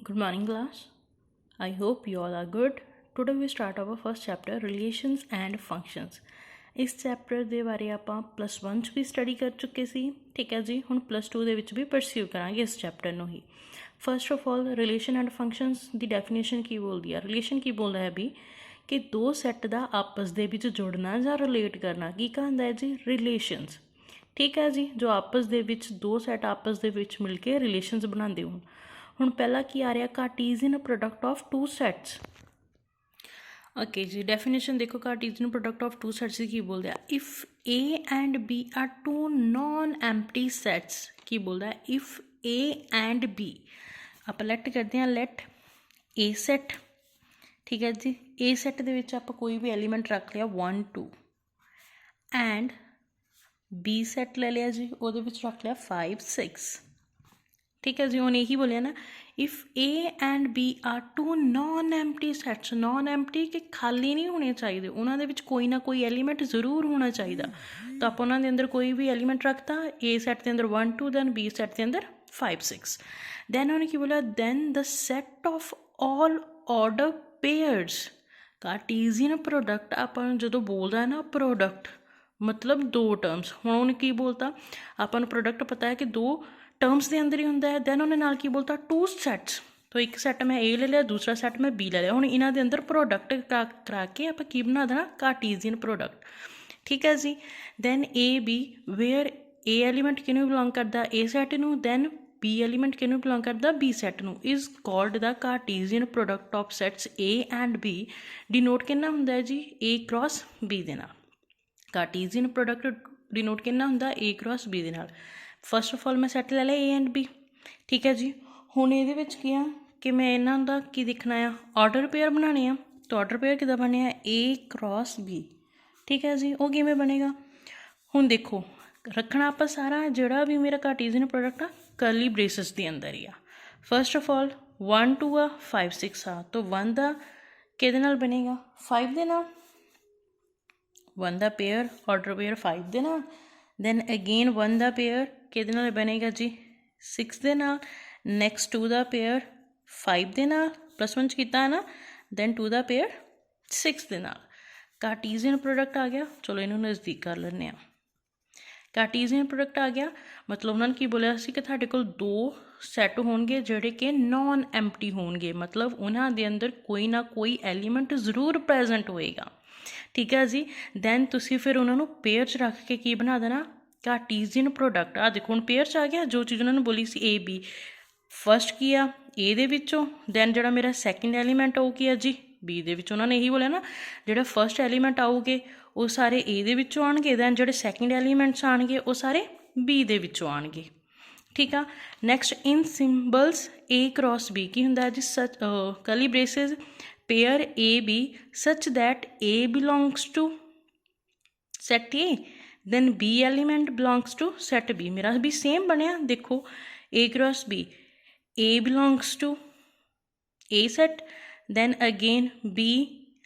Good morning, class. I hope you all are good. Today we start our first chapter, Relations and Functions. ਇਸ chapter ਦੇ ਬਾਰੇ ਆਪਾਂ +1 'ਚ ਵੀ study ਕਰ ਚੁੱਕੇ ਸੀ, ਠੀਕ ਹੈ ਜੀ। ਹੁਣ +2 ਦੇ ਵਿੱਚ ਵੀ ਪਰਸਿਊ ਕਰਾਂਗੇ ਇਸ ਚੈਪਟਰ ਨੂੰ ਹੀ। First of all relation and functions ਦੀ ਡੈਫੀਨੇਸ਼ਨ ਕੀ ਬੋਲਦੀ ਆ? ਰਿਲੇਸ਼ਨ ਕੀ ਬੋਲਦਾ ਹੈ ਵੀ ਕਿ ਦੋ ਸੈੱਟ ਦਾ ਆਪਸ ਦੇ ਵਿੱਚ ਜੁੜਨਾ ਜਾਂ ਰਿਲੇਟ ਕਰਨਾ। ਕੀ ਕਹਿੰਦਾ ਹੈ ਜੀ? ਰਿਲੇਸ਼ਨਸ, ਠੀਕ ਹੈ ਜੀ। ਜੋ ਆਪਸ ਦੇ ਵਿੱਚ ਦੋ ਸੈੱਟ ਆਪਸ ਦੇ ਵਿੱਚ ਮਿਲ ਕੇ ਰਿਲੇਸ਼ਨਸ ਬਣਾਉਂਦੇ ਹੋਣ। ਹੁਣ ਪਹਿਲਾਂ ਕੀ ਆ ਰਿਹਾ? Cartesian product of two sets. Okay ਜੀ, ਡੈਫੀਨੇਸ਼ਨ ਦੇਖੋ। Cartesian product of two sets ਕੀ ਬੋਲਦੇ ਆ? If A and B are two non empty sets. ਕੀ ਬੋਲਦਾ? ਇਫ ਏ ਐਂਡ ਬੀ, ਆਪਾਂ ਲੈਟ ਕਰਦੇ ਹਾਂ, ਲੈਟ ਏ ਸੈਟ, ਠੀਕ ਹੈ ਜੀ। ਏ ਸੈਟ ਦੇ ਵਿੱਚ ਆਪਾਂ ਕੋਈ ਵੀ ਐਲੀਮੈਂਟ ਰੱਖ ਲਿਆ 1 2 ਐਂਡ ਬੀ ਸੈਟ ਲੈ ਲਿਆ ਜੀ, ਉਹਦੇ ਵਿੱਚ ਰੱਖ ਲਿਆ 5 6, ਠੀਕ ਹੈ ਜੀ। ਹੁਣ ਇਹੀ ਬੋਲਿਆ ਨਾ, if A and B are two non empty sets. Non empty ਕਿ ਖਾਲੀ ਨਹੀਂ ਹੋਣੇ ਚਾਹੀਦੇ, ਉਹਨਾਂ ਦੇ ਵਿੱਚ ਕੋਈ ਨਾ ਕੋਈ ਐਲੀਮੈਂਟ ਜ਼ਰੂਰ ਹੋਣਾ ਚਾਹੀਦਾ। ਤਾਂ ਆਪਾਂ ਉਹਨਾਂ ਦੇ ਅੰਦਰ ਕੋਈ ਵੀ ਐਲੀਮੈਂਟ ਰੱਖਤਾ, ਏ ਸੈਟ ਦੇ ਅੰਦਰ 1 2, ਦੈਨ ਬੀ ਸੈਟ ਦੇ ਅੰਦਰ 5 6। ਦੈਨ ਉਹਨੇ ਕੀ ਬੋਲਿਆ? Then the set of all order pairs. Cartesian product ਆਪਾਂ ਨੂੰ ਜਦੋਂ ਬੋਲਦਾ ਨਾ, ਪ੍ਰੋਡਕਟ ਮਤਲਬ ਦੋ ਟਰਮਸ। ਹੁਣ ਉਹਨੇ ਕੀ ਬੋਲਤਾ? ਆਪਾਂ ਨੂੰ ਪ੍ਰੋਡਕਟ ਪਤਾ ਹੈ ਕਿ ਦੋ ਟਰਮਸ ਦੇ ਅੰਦਰ ਹੀ ਹੁੰਦਾ ਹੈ। ਦੈਨ ਉਹਨੇ ਨਾਲ ਕੀ ਬੋਲਤਾ? To sets. ਤਾਂ ਇੱਕ ਸੈੱਟ ਮੈਂ ਏ ਲੈ ਲਿਆ, ਦੂਸਰਾ ਸੈੱਟ ਮੈਂ ਬੀ ਲੈ ਲਿਆ। ਹੁਣ ਇਹਨਾਂ ਦੇ ਅੰਦਰ ਪ੍ਰੋਡਕਟ ਕਰਾ ਕੇ ਆਪਾਂ ਕੀ ਬਣਾ ਦੇਣਾ? ਕਾਰਟੀਜ਼ੀਅਨ ਪ੍ਰੋਡਕਟ, ਠੀਕ ਹੈ ਜੀ। Then A B, where A element ਕਿਹਨੂੰ ਬਿਲੋਂਗ ਕਰਦਾ? ਏ ਸੈੱਟ ਨੂੰ। ਦੈਨ ਬੀ ਐਲੀਮੈਂਟ ਕਿਹਨੂੰ ਬਿਲੋਂਗ ਕਰਦਾ? ਬੀ ਸੈੱਟ ਨੂੰ। Is called the Cartesian product of sets A and B. Denote ਕਿੰਨਾ ਹੁੰਦਾ ਹੈ ਜੀ? ਏ ਕ੍ਰੋਸ ਬੀ ਦੇ ਨਾਲ। ਕਾਰਟੀਜ਼ੀਅਨ ਪ੍ਰੋਡਕਟ ਡਿਨੋਟ ਕਿੰਨਾ ਹੁੰਦਾ? ਏ ਕ੍ਰੋਸ ਬੀ ਦੇ ਨਾਲ। ਫਸਟ ਆਫ ਆਲ ਮੈਂ ਸੈੱਟ ਲੈ ਲਿਆ ਏ ਐਂਡ ਬੀ, ਠੀਕ ਹੈ ਜੀ। ਹੁਣ ਇਹਦੇ ਵਿੱਚ ਕੀ ਆ ਕਿ ਮੈਂ ਇਹਨਾਂ ਦਾ ਕੀ ਦੇਖਣਾ ਆ? ਆਰਡਰ ਪੇਅਰ ਬਣਾਉਣੇ ਆ। ਤਾਂ ਆਰਡਰ ਪੇਅਰ ਕਿੱਦਾਂ ਬਣਿਆ? ਏ ਕ੍ਰੋਸ ਬੀ, ਠੀਕ ਹੈ ਜੀ। ਉਹ ਕਿਵੇਂ ਬਣੇਗਾ? ਹੁਣ ਦੇਖੋ, ਰੱਖਣਾ ਆਪਾਂ ਸਾਰਾ ਜਿਹੜਾ ਵੀ ਮੇਰਾ ਕਾਰਟੀਜ਼ੀਅਨ ਪ੍ਰੋਡਕਟ ਆ ਕਰਲੀ ਬ੍ਰੇਸਿਸ ਦੇ ਅੰਦਰ ਹੀ ਆ। ਫਸਟ ਆਫ ਆਲ 1 2 ਆ, 5 6 ਆ। ਤਾਂ 1 ਦਾ ਕਿਹਦੇ ਨਾਲ ਬਣੇਗਾ? 5 ਦੇ ਨਾਲ। 1 ਦਾ ਪੇਅਰ, ਆਰਡਰ ਪੇਅਰ 5 ਦੇ ਨਾਲ। ਦੈਨ ਅਗੇਨ 1 ਦਾ ਪੇਅਰ ਕਿਹਦੇ ਨਾਲ ਬਣੇਗਾ ਜੀ? 6 ਦੇ ਨਾਲ। ਨੈਕਸਟ 2 ਦਾ ਪੇਅਰ 5 ਦੇ ਨਾਲ, +1 'ਚ ਕੀਤਾ ਹੈ ਨਾ। ਦੈਨ 2 ਦਾ ਪੇਅਰ 6 ਦੇ ਨਾਲ। ਕਾਰਟੀਜ਼ੀਅਨ ਪ੍ਰੋਡਕਟ ਆ ਗਿਆ। ਚਲੋ ਇਹਨੂੰ ਨਜ਼ਦੀਕ ਕਰ ਲੈਂਦੇ ਹਾਂ। ਕਾਰਟੀਜ਼ੀਅਨ ਪ੍ਰੋਡਕਟ ਆ ਗਿਆ, ਮਤਲਬ ਉਹਨਾਂ ਨੇ ਕੀ ਬੋਲਿਆ ਸੀ ਕਿ ਤੁਹਾਡੇ ਕੋਲ ਦੋ ਸੈੱਟ ਹੋਣਗੇ ਜਿਹੜੇ ਕਿ ਨੋਨ ਐਮਪਟੀ ਹੋਣਗੇ, ਮਤਲਬ ਉਹਨਾਂ ਦੇ ਅੰਦਰ ਕੋਈ ਨਾ ਕੋਈ ਐਲੀਮੈਂਟ ਜ਼ਰੂਰ ਪ੍ਰੈਜ਼ੈਂਟ ਹੋਏਗਾ, ਠੀਕ ਹੈ ਜੀ। ਦੈਨ ਤੁਸੀਂ ਫਿਰ ਉਹਨਾਂ ਨੂੰ ਪੇਅਰ 'ਚ ਰੱਖ ਕੇ ਕੀ ਬਣਾ ਦੇਣਾ? ਕਾਰਟੀਜ਼ੀਅਨ ਪ੍ਰੋਡਕਟ। ਆ ਦੇਖੋ ਹੁਣ ਪੇਅਰ 'ਚ ਆ ਗਿਆ ਜੋ ਚੀਜ਼ ਉਹਨਾਂ ਨੂੰ ਬੋਲੀ ਸੀ ਏ ਬੀ। ਫਸਟ ਕੀ ਆ? ਏ ਦੇ ਵਿੱਚੋਂ। ਦੈਨ ਜਿਹੜਾ ਮੇਰਾ ਸੈਕਿੰਡ ਐਲੀਮੈਂਟ ਉਹ ਕੀ ਆ ਜੀ? ਬੀ ਦੇ ਵਿੱਚ। ਉਹਨਾਂ ਨੇ ਇਹੀ ਬੋਲਿਆ ਨਾ, ਜਿਹੜਾ ਫਸਟ ਐਲੀਮੈਂਟ ਆਊਗੇ ਉਹ ਸਾਰੇ ਏ ਦੇ ਵਿੱਚੋਂ ਆਉਣਗੇ। ਦੈਨ ਜਿਹੜੇ ਸੈਕਿੰਡ ਐਲੀਮੈਂਟਸ ਆਉਣਗੇ ਉਹ ਸਾਰੇ ਬੀ ਦੇ ਵਿੱਚੋਂ ਆਉਣਗੇ, ਠੀਕ ਆ। ਨੈਕਸਟ ਇਨ ਸਿੰਬਲਸ ਏ ਕ੍ਰੋਸ ਬੀ ਕੀ ਹੁੰਦਾ ਜੀ? ਸਚ ਕਰਲੀ braces pair A B such that A belongs to set A, then B element belongs to set B। मेरा भी सेम बनया, देखो A cross B, A belongs to A set, then again B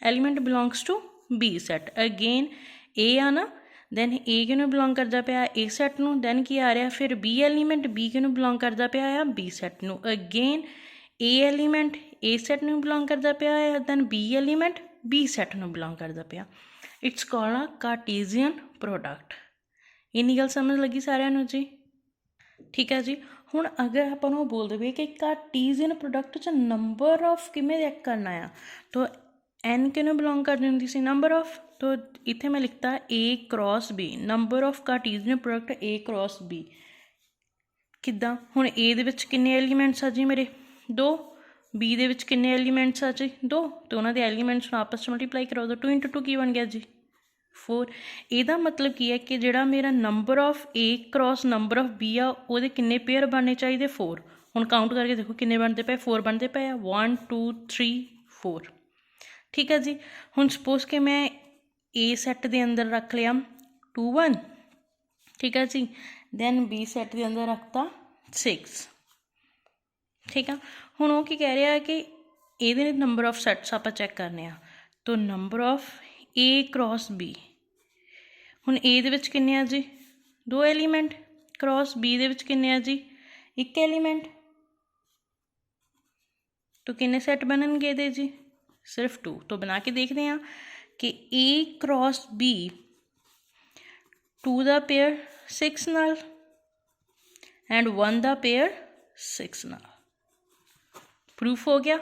element belongs to B set, again A आना, then A किनू belong करता पाया? A set नू। then की आ रहा फिर B एलीमेंट, B किनू बिलोंग करता पाया? B set नू। again A element A set ਨੂੰ ਬਿਲੋਂਗ ਕਰਦਾ ਪਿਆ ਹੈ, then B element B set ਨੂੰ ਬਿਲੋਂਗ ਕਰਦਾ ਪਿਆ। ਇਟਸ ਕਾਲਡ ਆ ਕਾਰਟੀਜ਼ੀਅਨ ਪ੍ਰੋਡਕਟ। ਇੰਨੀ ਗੱਲ ਸਮਝ ਲੱਗੀ ਸਾਰਿਆਂ ਨੂੰ ਜੀ? ਠੀਕ ਹੈ ਜੀ। ਹੁਣ ਅਗਰ ਆਪਾਂ ਨੂੰ ਬੋਲ ਦੇਵੇ ਕਿ ਕਾਰਟੀਜ਼ੀਅਨ ਪ੍ਰੋਡਕਟ 'ਚ ਨੰਬਰ ਆਫ ਕਿਵੇਂ ਚੈੱਕ ਕਰਨਾ ਆ, ਤਾਂ ਐਨ ਕਿਹਨੂੰ ਬਿਲੋਂਗ ਕਰਦੀ ਹੁੰਦੀ ਸੀ? Number of. ਤਾਂ ਇੱਥੇ ਮੈਂ ਲਿਖਤਾ A cross B, number of Cartesian product A cross B। ਕਿੱਦਾਂ? ਹੁਣ A ਦੇ ਵਿੱਚ ਕਿੰਨੇ ਐਲੀਮੈਂਟਸ ਆ ਜੀ ਮੇਰੇ? 2। ਬੀ ਦੇ ਵਿੱਚ ਕਿੰਨੇ ਐਲੀਮੈਂਟਸ ਆ ਜੀ? 2। ਅਤੇ ਉਹਨਾਂ ਦੇ ਐਲੀਮੈਂਟਸ ਨੂੰ ਆਪਸ 'ਚ ਮਲਟੀਪਲਾਈ ਕਰਾਓ ਤਾਂ 2 × 2 ਕੀ ਬਣ ਗਿਆ ਜੀ? 4। ਇਹਦਾ ਮਤਲਬ ਕੀ ਹੈ ਕਿ ਜਿਹੜਾ ਮੇਰਾ number of A cross number of B ਆ ਉਹਦੇ ਕਿੰਨੇ ਪੇਅਰ ਬਣਨੇ ਚਾਹੀਦੇ? 4। ਹੁਣ ਕਾਊਂਟ ਕਰਕੇ ਦੇਖੋ ਕਿੰਨੇ ਬਣਦੇ ਪਏ? 4 ਬਣਦੇ ਪਏ ਆ। 1 2 3 4, ਠੀਕ ਹੈ ਜੀ। ਹੁਣ ਸਪੋਜ਼ ਕਿ ਮੈਂ A ਸੈੱਟ ਦੇ ਅੰਦਰ ਰੱਖ ਲਿਆ 2 1, ਠੀਕ ਹੈ ਜੀ। ਦੈਨ B ਸੈੱਟ ਦੇ ਅੰਦਰ ਰੱਖਤਾ 6, ਠੀਕ ਆ। ਹੁਣ ਉਹ ਕੀ ਕਹਿ ਰਿਹਾ ਕਿ ਇਹਦੇ ਨੰਬਰ ਆਫ ਸੈਟਸ ਆਪਾਂ ਚੈੱਕ ਕਰਨੇ ਆ, ਤਾਂ number of A cross B। ਹੁਣ A ਦੇ ਵਿੱਚ ਕਿੰਨੇ ਆ ਜੀ? 2 ਐਲੀਮੈਂਟ। ਕ੍ਰੋਸ B ਦੇ ਵਿੱਚ ਕਿੰਨੇ ਆ ਜੀ? 1 ਐਲੀਮੈਂਟ। तो कितने सैट बननगे ਇਹਦੇ जी? सिर्फ 2। तो बना के देखते हैं कि A cross B 2 the pair 6 ਨਾਲ एंड 1 ਦਾ पेयर 6 ਨਾਲ। प्रूफ हो गया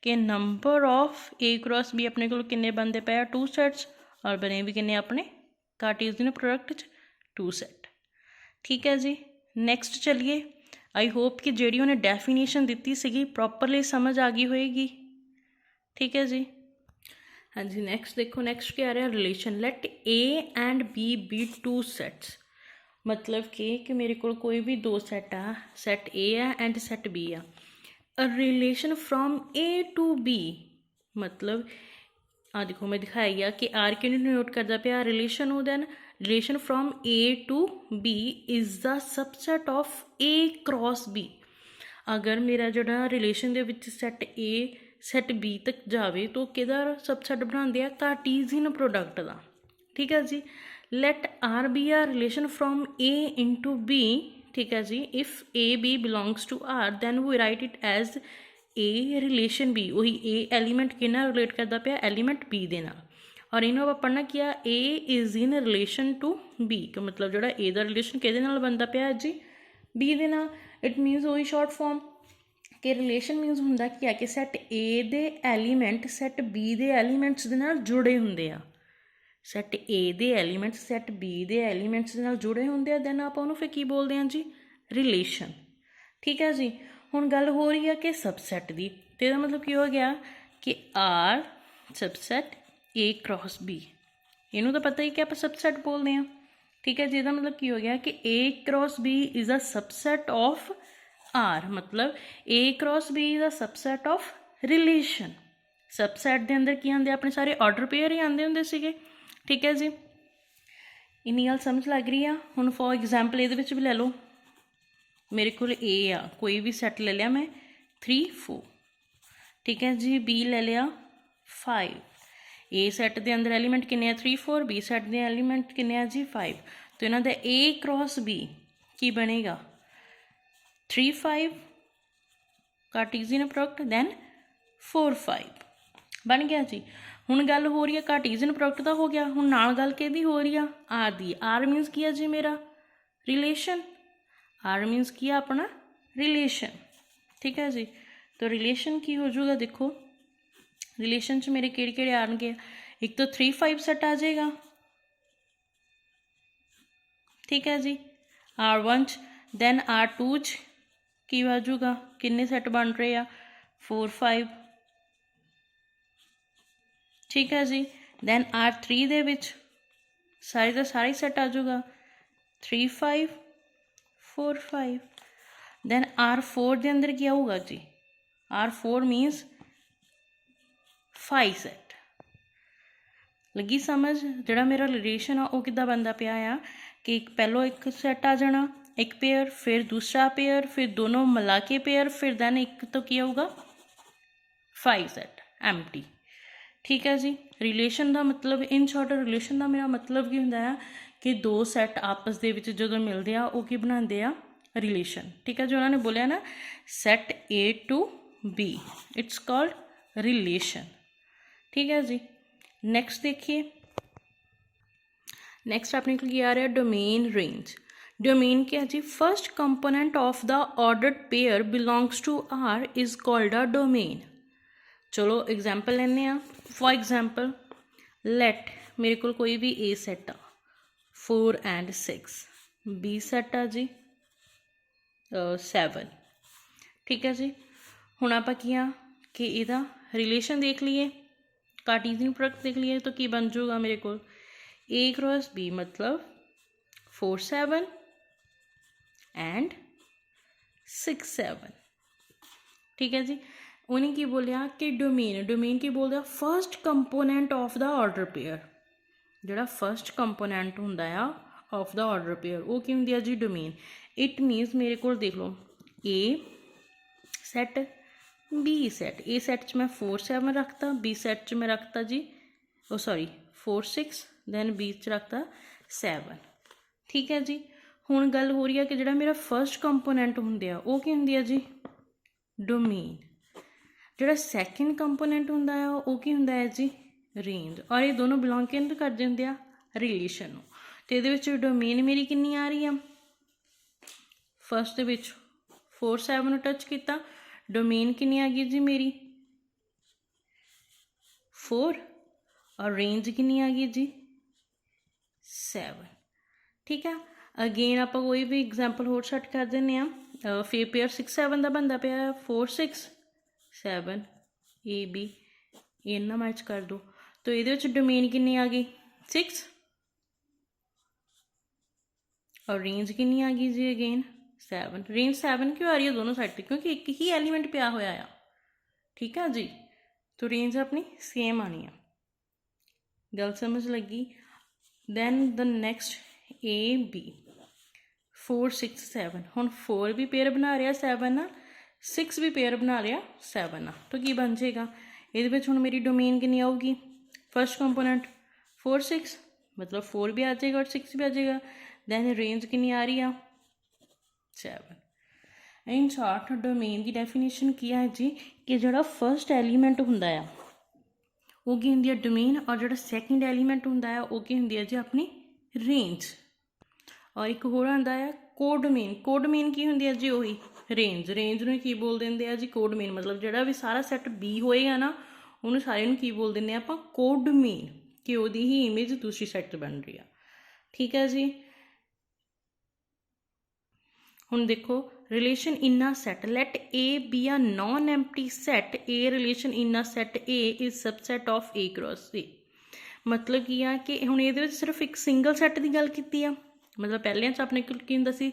कि number of A cross B अपने को किन्ने बनते पे 2 सैट्स और बने भी किन्ने अपने कार्टेशियन प्रोडक्ट 2 सैट। ठीक है जी, नैक्सट चलिए। आई होप कि जी उन्हें डेफिनेशन दी सी प्रॉपरली समझ आ गई होएगी। ठीक है जी, हाँ जी। नैक्सट देखो, नैक्सट क्या आ रहा है, relation. Let A and B 2 sets. मतलब कि मेरे को कोई भी 2 सैट आ, सैट ए है एंड सैट बी आ। A relation from A to B, मतलब आ देखो मैं दिखाई आ कि आर क्यों नोट करता पाया रिलेशन हो। Then relation from A to B is the subset of A cross B. अगर मेरा जोड़ा रिलेशन दे which set A set B तक जाए तो किहदा सबसैट बनाते हैं, कार्टीजियन प्रोडक्ट का। ठीक है जी। Let R be R relation from A into B. ठीक है जी। If A B belongs to R then we write it as A relation B. वही ए एलीमेंट किहना रिलेट करता पाया, एलीमेंट बी दे नाल। और इन्हों आप पढ़ना किया A is in relation to B, कि मतलब जोड़ा ए का रिलेशन किहदे नाल बनता पाया जी, बी दे नाल। इट मीनस वही शॉर्ट फॉर्म कि रिलेशन मीनस हुंदा की है कि सैट ए दे एलीमेंट सैट बी दे एलीमेंट्स दे नाल जुड़े हुंदे आ। सैट ए दे एलीमेंट सैट बी दे एलीमेंट्स दे नाल जुड़े हुंदे आ, दैन आप उन्होंने फिर की बोलते हैं जी, रिलेशन। ठीक है जी। हुण गल हो रही है कि सबसैट की, तो इसका मतलब की हो गया कि R subset A cross B. इनू तो पता ही कि आप सबसैट बोलते हैं। ठीक है जी। इसका मतलब की हो गया कि A cross B is a subset of R, मतलब A cross B is a subset of relation. Subset के अंदर की आते अपने सारे ऑर्डर पेयर ही आते होंगे सीगे। ठीक है जी, इन्नी गल समझ लग रही है। हुण फॉर एग्जाम्पल ये भी ले लो, मेरे को ए आ, कोई भी सैट ले लिया मैं 3 4। ठीक है जी। बी ले लिया 5। ए सैट के अंदर एलीमेंट किन्ने 3 4, बी सैट के एलीमेंट किन्ने जी 5। तो इन्हों का ए क्रॉस बी की बनेगा 3 5 कार्टीजियन प्रोडक्ट दैन 4 5 बन गया जी। हुण गल हो रही है कार्टीजियन प्रोडक्ट का हो गया। हुण नाल गल किहदी हो रही है, आर दी। आर मीनस की है जी मेरा रिलेशन। आर मीनस की है अपना रिलेशन। ठीक है जी। तो रिलेशन की हो जाएगा, देखो रिलेशन च मेरे किहड़े किहड़े आएंगे, एक तो 3 5 सैट आ जाएगा। ठीक है जी। R1 दैन R2 की आ जाऊगा, किन्ने सैट बन रहे हैं 4 5। ठीक है जी। दैन R3 दे विच सारे का सारा he sat uh जाऊगा 3 5 4 5। Then R4 के अंदर क्या होगा जी, R4 मीनस 5 सैट। लगी समझ? जोड़ा मेरा रिलेशन आ वो किद्दां बनता पिया आ कि पहलों एक सैट आ जाना, एक पेयर, फिर दूसरा पेयर, फिर दोनों मिला के पेयर, फिर दैन एक तो क्या होगा 5 सैट एम्प्टी। ठीक है जी। रिलेशन का मतलब इन शॉर्ट रिलेशन का मेरा मतलब की होंदा है कि 2 सैट आपस दे विच जदों मिलते हैं वो की बनाते हैं रिलेशन। ठीक है जो उन्होंने बोलिया ना set A to B, it's called relation. ठीक है जी। नैक्सट देखिए, नैक्सट अपने को क्या आ रहा है, डोमेन रेंज। डोमेन क्या जी, first component of the ordered pair belongs to R is called a domain. चलो एग्जाम्पल लेने आ। फॉर एग्जाम्पल लेट मेरे को कोई भी ए सैट आ 4 एंड 6, बी सैट आ जी 7। ठीक है जी। हुण आपां की आ कि इहदा रिलेशन देख लीए, कार्टीजियन प्रोडक्ट देख लिए, तो की बन जाऊगा मेरे को ए क्रॉस बी मतलब 4 7 एंड 6 7। ठीक है जी। उन्हें की बोलिया कि डोमेन, डोमेन की बोलते first component of the order pair. जोड़ा फर्स्ट कंपोनेंट होंदा आ ऑफ द ऑर्डर पेयर वो की होंदी है जी डोमेन। इट मीनस मेरे को देख लो ए set B set, A set च मैं 4 7 रखता, बी सैट च मैं रखता जी ओ सॉरी 4 6, दैन बी च रखता 7। ठीक है जी। हुण गल हो रही है कि जिहड़ा मेरा फर्स्ट कंपोनेंट होंदे आ वो की होंदी है जी डोमेन। ਜਿਹੜਾ ਸੈਕਿੰਡ ਕੰਪੋਨੈਂਟ ਹੁੰਦਾ ਆ ਉਹ ਕੀ ਹੁੰਦਾ ਹੈ ਜੀ, ਰੇਂਜ। ਔਰ ਇਹ ਦੋਨੋਂ ਬਿਲੋਂਗ ਕਿਹਨੂੰ ਕਰਦੇ ਹੁੰਦੇ ਆ, ਰਿਲੇਸ਼ਨ ਨੂੰ। ਅਤੇ ਇਹਦੇ ਵਿੱਚ ਡੋਮੇਨ ਮੇਰੀ ਕਿੰਨੀ ਆ ਰਹੀ ਆ, ਫਸਟ ਦੇ ਵਿੱਚ 4 7 ਨੂੰ ਟੱਚ ਕੀਤਾ, ਡੋਮੇਨ ਕਿੰਨੀ ਆ ਗਈ ਜੀ ਮੇਰੀ 4, ਔਰ ਰੇਂਜ ਕਿੰਨੀ ਆ ਗਈ ਜੀ 7। ਠੀਕ ਆ। ਅਗੇਨ ਆਪਾਂ ਕੋਈ ਵੀ ਐਗਜ਼ਾਮਪਲ ਹੋਰ ਸੈੱਟ ਕਰ ਦਿੰਦੇ ਹਾਂ। ਫਿਰ ਪੇਅਰ 6 7 ਦਾ ਬਣਦਾ ਪਿਆ 4 6 7 ਏ ਬੀ, ਇਹਨਾਂ ਮੈਚ ਕਰ ਦਿਓ। ਤਾਂ ਇਹਦੇ ਵਿੱਚ ਡੋਮੇਨ ਕਿੰਨੀ ਆ ਗਈ 6, ਔਰ ਰੇਂਜ ਕਿੰਨੀ ਆ ਗਈ ਜੀ ਅਗੇਨ 7। ਰੇਂਜ 7 ਕਿਉਂ ਆ ਰਹੀ ਹੈ ਦੋਨੋਂ ਸਾਈਡ 'ਤੇ, ਕਿਉਂਕਿ ਇੱਕ ਹੀ ਐਲੀਮੈਂਟ ਪਿਆ ਹੋਇਆ ਆ। ਠੀਕ ਆ ਜੀ। ਤਾਂ ਰੇਂਜ ਆਪਣੀ ਸੇਮ ਆਣੀ ਆ। ਗੱਲ ਸਮਝ ਲੱਗੀ। Then the next A B 4 6 7। ਹੁਣ 4 ਵੀ ਪੇਅਰ ਬਣਾ ਰਿਹਾ 7 ਨਾਲ, 6 ਵੀ ਪੇਅਰ ਬਣਾ ਰਿਹਾ 7 ਨਾਲ। ਤਾਂ ਕੀ ਬਣ ਜਾਏਗਾ ਇਹਦੇ ਵਿੱਚ, ਹੁਣ ਮੇਰੀ ਡੋਮੇਨ ਕਿੰਨੀ ਆਊਗੀ, ਫਸਟ ਕੰਪੋਨੈਂਟ 4 6, ਮਤਲਬ 4 ਵੀ ਆ ਜਾਏਗਾ ਔਰ 6 ਵੀ ਆ ਜਾਏਗਾ। ਦੈਨ ਰੇਂਜ ਕਿੰਨੀ ਆ ਰਹੀ ਆ 7। ਇਨ ਸ਼ਾਰਟ ਡੋਮੇਨ ਦੀ ਡੈਫੀਨੇਸ਼ਨ ਕੀ ਹੈ ਜੀ, ਕਿ ਜਿਹੜਾ ਫਸਟ ਐਲੀਮੈਂਟ ਹੁੰਦਾ ਆ ਉਹ ਕੀ ਹੁੰਦੀ ਹੈ, ਡੋਮੇਨ। ਔਰ ਜਿਹੜਾ ਸੈਕਿੰਡ ਐਲੀਮੈਂਟ ਹੁੰਦਾ ਆ ਉਹ ਕੀ ਹੁੰਦੀ ਹੈ ਜੀ, ਆਪਣੀ ਰੇਂਜ। ਔਰ ਇੱਕ ਹੋਰ ਆਉਂਦਾ ਆ ਕੋਡੋਮੇਨ। ਕੋਡੋਮੇਨ ਕੀ ਹੁੰਦੀ ਹੈ ਜੀ, ਉਹੀ ਰੇਂਜ। ਰੇਂਜ ਨੂੰ ਕੀ ਬੋਲ ਦਿੰਦੇ ਆ ਜੀ, ਕੋਡੋਮੇਨ। ਮਤਲਬ ਜਿਹੜਾ ਵੀ ਸਾਰਾ ਸੈੱਟ ਬੀ ਹੋਏਗਾ ਨਾ, ਉਹਨੂੰ ਸਾਰੇ ਨੂੰ ਕੀ ਬੋਲ ਦਿੰਦੇ ਆ ਆਪਾਂ, ਕੋਡੋਮੇਨ, ਕਿ ਉਹਦੀ ਹੀ ਇਮੇਜ ਦੂਸਰੀ ਸੈੱਟ 'ਚ ਬਣ ਰਹੀ ਆ। ਠੀਕ ਹੈ ਜੀ। ਹੁਣ ਦੇਖੋ, relation in a set let A B a non empty set, a relation in a set A is subset of A cross A. ਮਤਲਬ ਕੀ ਆ ਕਿ ਹੁਣ ਇਹਦੇ ਵਿੱਚ ਸਿਰਫ ਇੱਕ ਸਿੰਗਲ ਸੈੱਟ ਦੀ ਗੱਲ ਕੀਤੀ ਆ। ਮਤਲਬ ਪਹਿਲਿਆਂ 'ਚ ਆਪਣੇ ਕੋਲ ਕੀ ਹੁੰਦਾ ਸੀ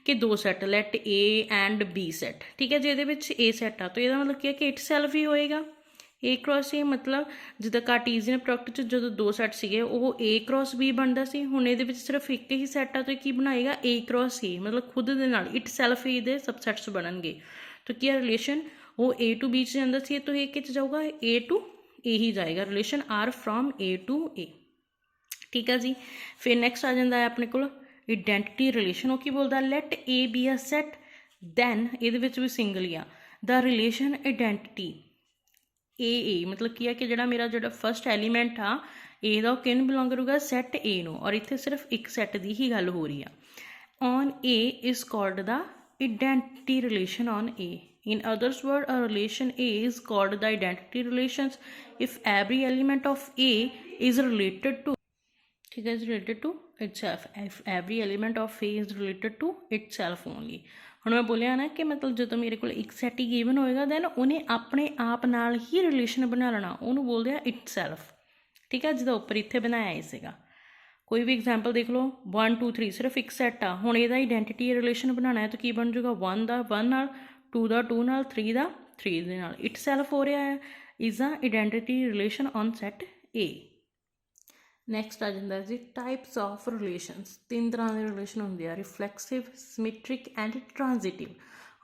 ਕਿ 2 set, let A and B set. ਠੀਕ ਹੈ ਜੀ। ਇਹਦੇ ਵਿੱਚ ਏ ਸੈੱਟ ਆ, ਤਾਂ ਇਹਦਾ ਮਤਲਬ ਕੀ ਹੈ ਕਿ ਇਟ ਸੈਲਫ ਹੀ ਹੋਏਗਾ ਏ ਕ੍ਰੋਸ ਏ। ਮਤਲਬ ਜਿੱਦਾਂ ਕਾਰਟੀਜ਼ੀਅਨ ਪ੍ਰੋਡਕਟ 'ਚ ਜਦੋਂ 2 ਸੈੱਟ ਸੀਗੇ ਉਹ ਏ ਕ੍ਰੋਸ ਬੀ ਬਣਦਾ ਸੀ। ਹੁਣ ਇਹਦੇ ਵਿੱਚ ਸਿਰਫ ਇੱਕ ਹੀ ਸੈੱਟ ਆ, ਤਾਂ ਕੀ ਬਣਾਏਗਾ ਏ ਕ੍ਰੋਸ ਏ। ਮਤਲਬ ਖੁਦ ਦੇ ਨਾਲ ਇਟ ਸੈਲਫ ਹੀ ਦੇ ਸਬਸੈਟਸ ਬਣਨਗੇ। ਤਾਂ ਕੀ ਆ ਰਿਲੇਸ਼ਨ, ਉਹ ਏ ਟੂ ਬੀ 'ਚ ਜਾਂਦਾ ਸੀ, ਤਾਂ ਇਹ ਕਿੱਥੇ ਜਾਊਗਾ, ਏ ਟੂ ਏ ਹੀ ਜਾਏਗਾ। Relation R from A to A. ਠੀਕ ਹੈ ਜੀ। ਫਿਰ ਨੈਕਸਟ ਆ ਜਾਂਦਾ ਹੈ ਆਪਣੇ ਕੋਲ ਆਈਡੈਂਟਿਟੀ ਰਿਲੇਸ਼ਨ। ਉਹ ਕੀ ਬੋਲਦਾ, let A B a set then, ਇਹਦੇ ਵਿੱਚ ਵੀ ਸਿੰਗਲ ਹੀ ਆ, ਦਾ ਰਿਲੇਸ਼ਨ ਆਈਡੈਂਟਿਟੀ ਏ। ਮਤਲਬ ਕੀ ਆ ਕਿ ਜਿਹੜਾ ਮੇਰਾ ਜਿਹੜਾ ਫਸਟ ਐਲੀਮੈਂਟ ਆ ਏ ਦਾ, ਉਹ ਕਿਹਨੂੰ ਬਿਲੋਂਗ ਕਰੂਗਾ, ਸੈੱਟ ਏ ਨੂੰ। ਔਰ ਇੱਥੇ ਸਿਰਫ ਇੱਕ ਸੈੱਟ ਦੀ ਹੀ ਗੱਲ ਹੋ ਰਹੀ ਆ। On A is called the identity relation on A. In others word, a relation A is called the identity relations if every element of A is related to, ठीक है, is related to itself, if every element of A is related to itself only। ਹੁਣ ਮੈਂ ਬੋਲਿਆ ਨਾ ਕਿ ਮਤਲਬ ਜਦੋਂ ਮੇਰੇ ਕੋਲ ਇੱਕ ਸੈੱਟ ਹੀ ਗਿਵਨ ਹੋਏਗਾ ਦੈਨ ਉਹਨੇ ਆਪਣੇ ਆਪ ਨਾਲ ਹੀ ਰਿਲੇਸ਼ਨ ਬਣਾ ਲੈਣਾ, ਉਹਨੂੰ ਬੋਲਦੇ ਆ ਇਟ ਸੈਲਫ। ਠੀਕ ਹੈ, ਜਿਹਦਾ ਉੱਪਰ ਇੱਥੇ ਬਣਾਇਆ ਹੀ ਸੀਗਾ। ਕੋਈ ਵੀ ਐਗਜ਼ਾਮਪਲ ਦੇਖ ਲਓ, 1 2 3 ਸਿਰਫ ਇੱਕ ਸੈੱਟ ਆ। ਹੁਣ ਇਹਦਾ ਆਈਡੈਂਟਿਟੀ ਰਿਲੇਸ਼ਨ ਬਣਾਉਣਾ ਹੈ ਤਾਂ ਕੀ ਬਣ ਜਾਊਗਾ, 1 ਦਾ 1 ਨਾਲ, 2 ਦਾ 2 ਨਾਲ, 3 ਦਾ 3 ਦੇ ਨਾਲ। ਇਟ ਸੈਲਫ ਹੋ ਰਿਹਾ ਹੈ is the identity relation on set A. Next ਆ ਜਾਂਦਾ ਜੀ ਟਾਈਪਸ ਆਫ ਰਿਲੇਸ਼ਨਸ। 3 ਤਰ੍ਹਾਂ ਦੇ ਰਿਲੇਸ਼ਨ ਹੁੰਦੇ ਆ, ਰਿਫਲੈਕਸਿਵ, ਸਿਮੈਟ੍ਰਿਕ ਐਂਡ ਟ੍ਰਾਂਜ਼ਿਟਿਵ।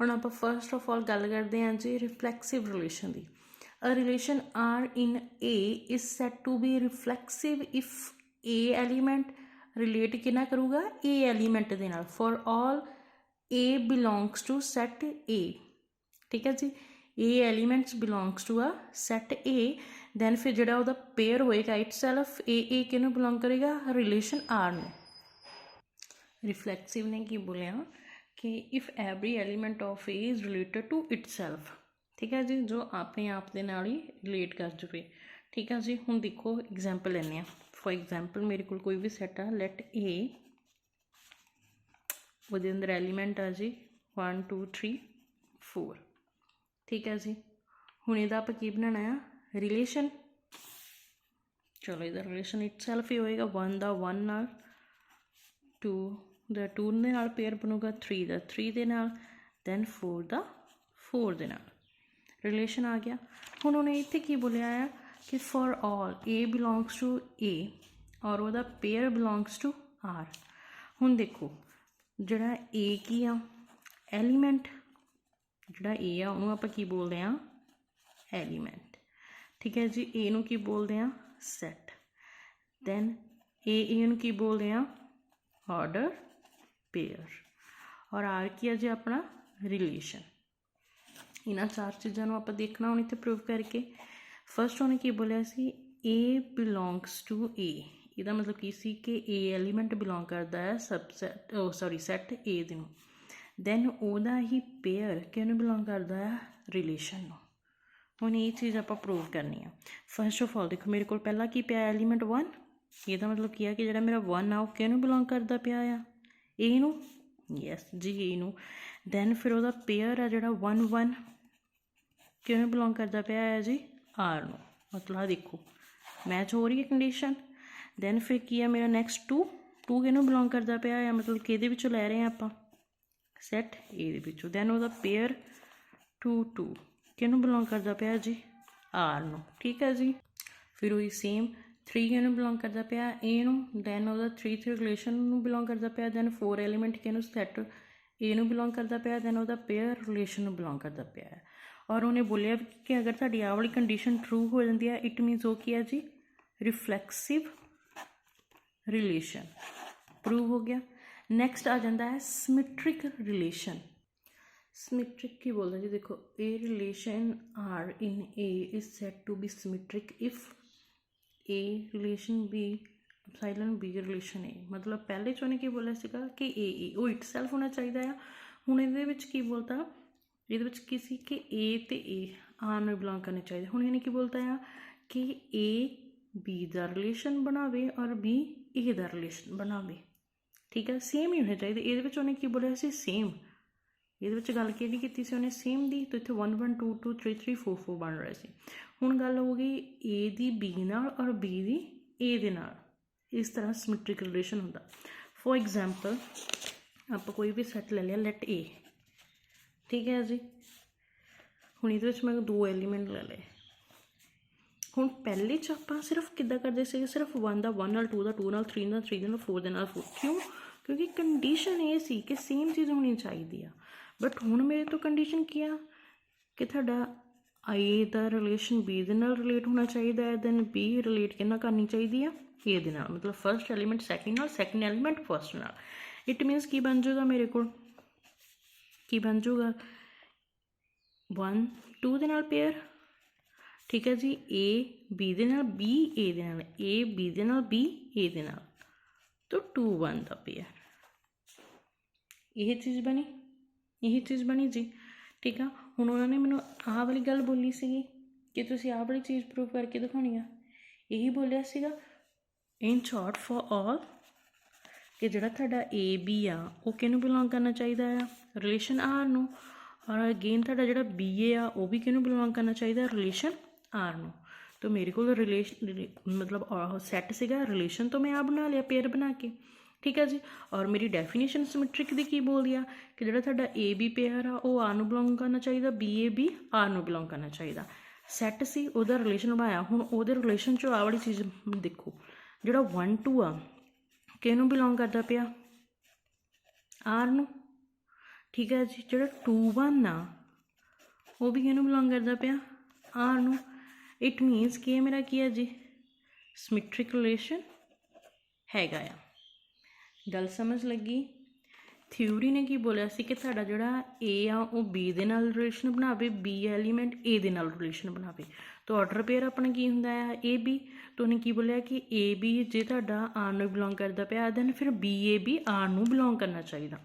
ਹੁਣ ਆਪਾਂ ਫਸਟ ਆਫ ਆਲ ਗੱਲ ਕਰਦੇ ਹਾਂ ਜੀ ਰਿਫਲੈਕਸਿਵ ਰਿਲੇਸ਼ਨ ਦੀ। A relation R in A is set to be reflexive if A element relate ਕਿਹਨਾਂ ਕਰੂਗਾ, ਏ ਐਲੀਮੈਂਟ ਦੇ ਨਾਲ, for all A belongs to set A. ਠੀਕ ਹੈ ਜੀ। A elements belongs to a set A. Then ਫਿਰ ਜਿਹੜਾ ਉਹਦਾ ਪੇਅਰ ਹੋਏਗਾ ਇਟ ਸੈਲਫ, ਏ ਕਿਹਨੂੰ ਬਿਲੋਂਗ ਕਰੇਗਾ, ਰਿਲੇਸ਼ਨ ਆਰ ਨੂੰ। ਰਿਫਲੈਕਸਿਵ ਨੇ ਕੀ ਬੋਲਿਆ ਕਿ if every element of A is related to itself. ਠੀਕ ਹੈ ਜੀ, ਜੋ ਆਪਣੇ ਆਪ ਦੇ ਨਾਲ ਹੀ ਰਿਲੇਟ ਕਰ ਜਾਵੇ। ਠੀਕ ਹੈ ਜੀ। ਹੁਣ ਦੇਖੋ ਐਗਜ਼ਾਮਪਲ ਲੈਂਦੇ ਹਾਂ। ਫੋਰ ਐਗਜ਼ਾਮਪਲ ਮੇਰੇ ਕੋਲ ਕੋਈ ਵੀ ਸੈੱਟ ਆ, ਲੈਟ ਏ, ਉਹਦੇ ਅੰਦਰ ਐਲੀਮੈਂਟ ਆ ਜੀ 1 2 3 4। ਠੀਕ ਹੈ ਜੀ। ਹੁਣ ਇਹਦਾ ਆਪਾਂ ਕੀ ਬਣਾਉਣਾ ਆ, ਰਿਲੇਸ਼ਨ। ਚਲੋ ਇਹਦਾ ਰਿਲੇਸ਼ਨ ਇਟ ਸੈਲਫ ਹੀ ਹੋਏਗਾ, 1 ਦਾ 1 ਨਾਲ, 2 ਦਾ 2 ਦੇ ਨਾਲ ਪੇਅਰ ਬਣੂਗਾ, 3 ਦਾ 3 ਦੇ ਨਾਲ, ਦੈਨ 4 ਦਾ 4 ਦੇ ਨਾਲ। ਰਿਲੇਸ਼ਨ ਆ ਗਿਆ। ਹੁਣ ਉਹਨੇ ਇੱਥੇ ਕੀ ਬੋਲਿਆ ਆ ਕਿ for all A belongs to A ਔਰ ਉਹਦਾ ਪੇਅਰ ਬਿਲੋਂਗਸ ਟੂ ਆਰ। ਹੁਣ ਦੇਖੋ ਜਿਹੜਾ ਏ ਕੀ ਆ, ਐਲੀਮੈਂਟ ਜਿਹੜਾ ਏ ਆ ਉਹਨੂੰ ਆਪਾਂ ਕੀ ਬੋਲਦੇ ਹਾਂ, ਐਲੀਮੈਂਟ। ਠੀਕ ਹੈ ਜੀ। ਏ ਨੂੰ ਕੀ ਬੋਲਦੇ ਹਾਂ, ਸੈੱਟ। ਦੈਨ ਏ ਨੂੰ ਕੀ ਬੋਲਦੇ ਹਾਂ, ਆਰਡਰ, ਪੇਅਰ। ਔਰ ਆਰ ਕੀ ਆ ਜੀ ਆਪਣਾ, ਰਿਲੇਸ਼ਨ। इन्हां 4 चीज़ों को आप देखना हुण इत्थे प्रूव करके। फर्स्ट उन्हें की बोलिया सी ए बिलोंग्स टू ए, ਇਹਦਾ मतलब की सी कि ए एलीमेंट बिलोंग करता है सबसैट सैट ए दे नूं। दैन ਉਹਦਾ ही पेयर किहनूं बिलोंग करता है रिलेशन नूं। हुण ये चीज़ आप प्रूव करनी है। फर्स्ट ऑफ ऑल देखो मेरे को पहला की पिया एलीमेंट 1, ਇਹਦਾ मतलब की है कि जिहड़ा मेरा 1 आ वो किहनूं बिलोंग करता पिया आ ए नूं, यस जी ए नूं। दैन फिर ਉਹਦਾ पेयर आ जिहड़ा 1 1 किहनूं बिलोंग करता पिया है जी आर नूं। मतलब देखो मैच हो रही है कंडीशन। दैन फिर की है मेरा नैक्सट 2 किहनूं बिलोंग करता पिया है, मतलब कि ਇਹਦੇ ਵਿੱਚੋਂ ਲੈ ਰਹੇ हैं आप सैट ए ਦੇ ਵਿੱਚੋਂ। दैन ਉਹਦਾ पेयर 2 2 किहनूं बिलोंग करता पिया जी आर नूं, ठीक है जी। फिर वही सेम 3 किहनूं बिलोंग करता पिया ए नूं। दैन ਉਹਦਾ 3 3 रिलेशन नूं बिलोंग करता पिया। दैन 4 एलीमेंट किहनूं सैट ए नूं बिलोंग करता पिया। दैन ਉਹਦਾ पेयर रिलेशन नूं बिलोंग करता पिया है। और उन्हें बोलिया कि अगर तुहाडी आह वाली कंडीशन ट्रू हो जाती है इट मीनस वो की है जी रिफ्लैक्सिव रिलेशन, प्रूव हो गया। नैक्सट आ जाता है सिमेट्रिक रिलेशन। सिमेट्रिक की बोलते जी देखो a relation R in A is set to be symmetric if A relation B silent B relation A. मतलब पहले चोने की बोलिया सीगा कि ए वो इट सैल्फ होना चाहिए आ। हुण इहदे विच की बोलता ये की सी कि ए तो ए आर में बिलोंग करने चाहिए। हुण इन्हें की बोलता है कि ए बी का रिलेशन बनावे और बी ए का रिलेशन बनावे, ठीक है सेम ही होने चाहिए। ये उन्हें की बोलिया सी सेम, ये गल कि की सी उन्हें सेम दी। तो इतने 1 1 2 2 3 3 4 4 बन रहे थे। हुण गल हो गई ए दी बी नाल और बी दी ए दे नाल, इस तरह सिमेट्रिक रिलेशन होंदा। फॉर एग्जाम्पल आप कोई भी सैट ले लिया लेट ए, ठीक है जी। हुण इहदे विच मैं 2 एलीमेंट ले लए। हुण पहले च आपां सिर्फ किद्दां करदे सीगे सिर्फ 1 दा 1 नाल 2 दा 2 नाल 3 नाल 3 नाल 4 दे नाल 4। क्यों? क्योंकि कंडीशन ये सी कि सेम चीज़ होनी चाहिए आ। बट हुण मेरे तो कंडीशन की आ कि तुहाडा ए दा रिलेशन बी दे नाल रिलेट होना चाहिए है। दैन बी रिलेट किहनां करनी चाहिए आ ए दे नाल, मतलब फर्स्ट एलीमेंट सैकेंड नाल, सैकेंड एलीमेंट फर्स्ट नाल। इट मीनस की बन जाएगा मेरे को की बन जाऊगा 1 2 दे नाल पेयर, ठीक है जी। ए बी दे नाल बी ए दे नाल ए बी दे नाल बी ए दे नाल, तो 2 1 का पेयर। यही चीज़ बनी, यही चीज़ बनी जी, ठीक है। हुण उन्होंने मैनू आह वाली गल बोली सी कि तुसीं आह वाली चीज़ प्रूव करके दिखानी आ। यही बोलिया सीगा इन शॉर्ट फॉर ऑल कि जिहड़ा तुहाडा ए बी आ वो किहनूं बिलोंग करना चाहिए आ रिलेशन आर नूं। और अगेन तुहाडा जिहड़ा बी ए आ वो भी किहनूं बिलोंग करना चाहिए रिलेशन आर नूं। तो मेरे को रिलेशन मतलब सैट सीगा रिलेशन, तो मैं आ बना लिया पेयर बना के, ठीक है जी। और मेरी डेफिनेशन सिमेट्रिक दी की बोल दिया कि जिहड़ा तुहाडा ए बी पेयर आ वो आर नूं बिलोंग करना चाहिए, बी ए बी आर नूं बिलोंग करना चाहिए। सैट सी उहदा रिलेशन बनाया। हुण उहदे रिलेशन चों आ वाली चीज़ देखो जिहड़ा 1 2 आ किहनूं बिलोंग करता पिया आर नूं, ठीक है जी। जिहड़ा 2 1 आ वो भी किहनूं बिलोंग करता पिया आर नूं। इट मीनस कि मेरा की है जी सिमेट्रिक रिलेशन हैगा आ। गल समझ लगी। थ्योरी ने की बोलिया सी कि तुहाडा जिहड़ा ए आ वो बी दे नाल रिलेशन बनावे, बी एलीमेंट ए दे नाल रिलेशन बनावे। तो ऑर्डर पेयर अपना की हुंदा है ए बी। तो उन्हें की बोलिया कि ए बी जे तुहाडा आर नूं बिलोंग करता पिया दैन फिर बी ए बी आर नूं बिलोंग करना चाहिए।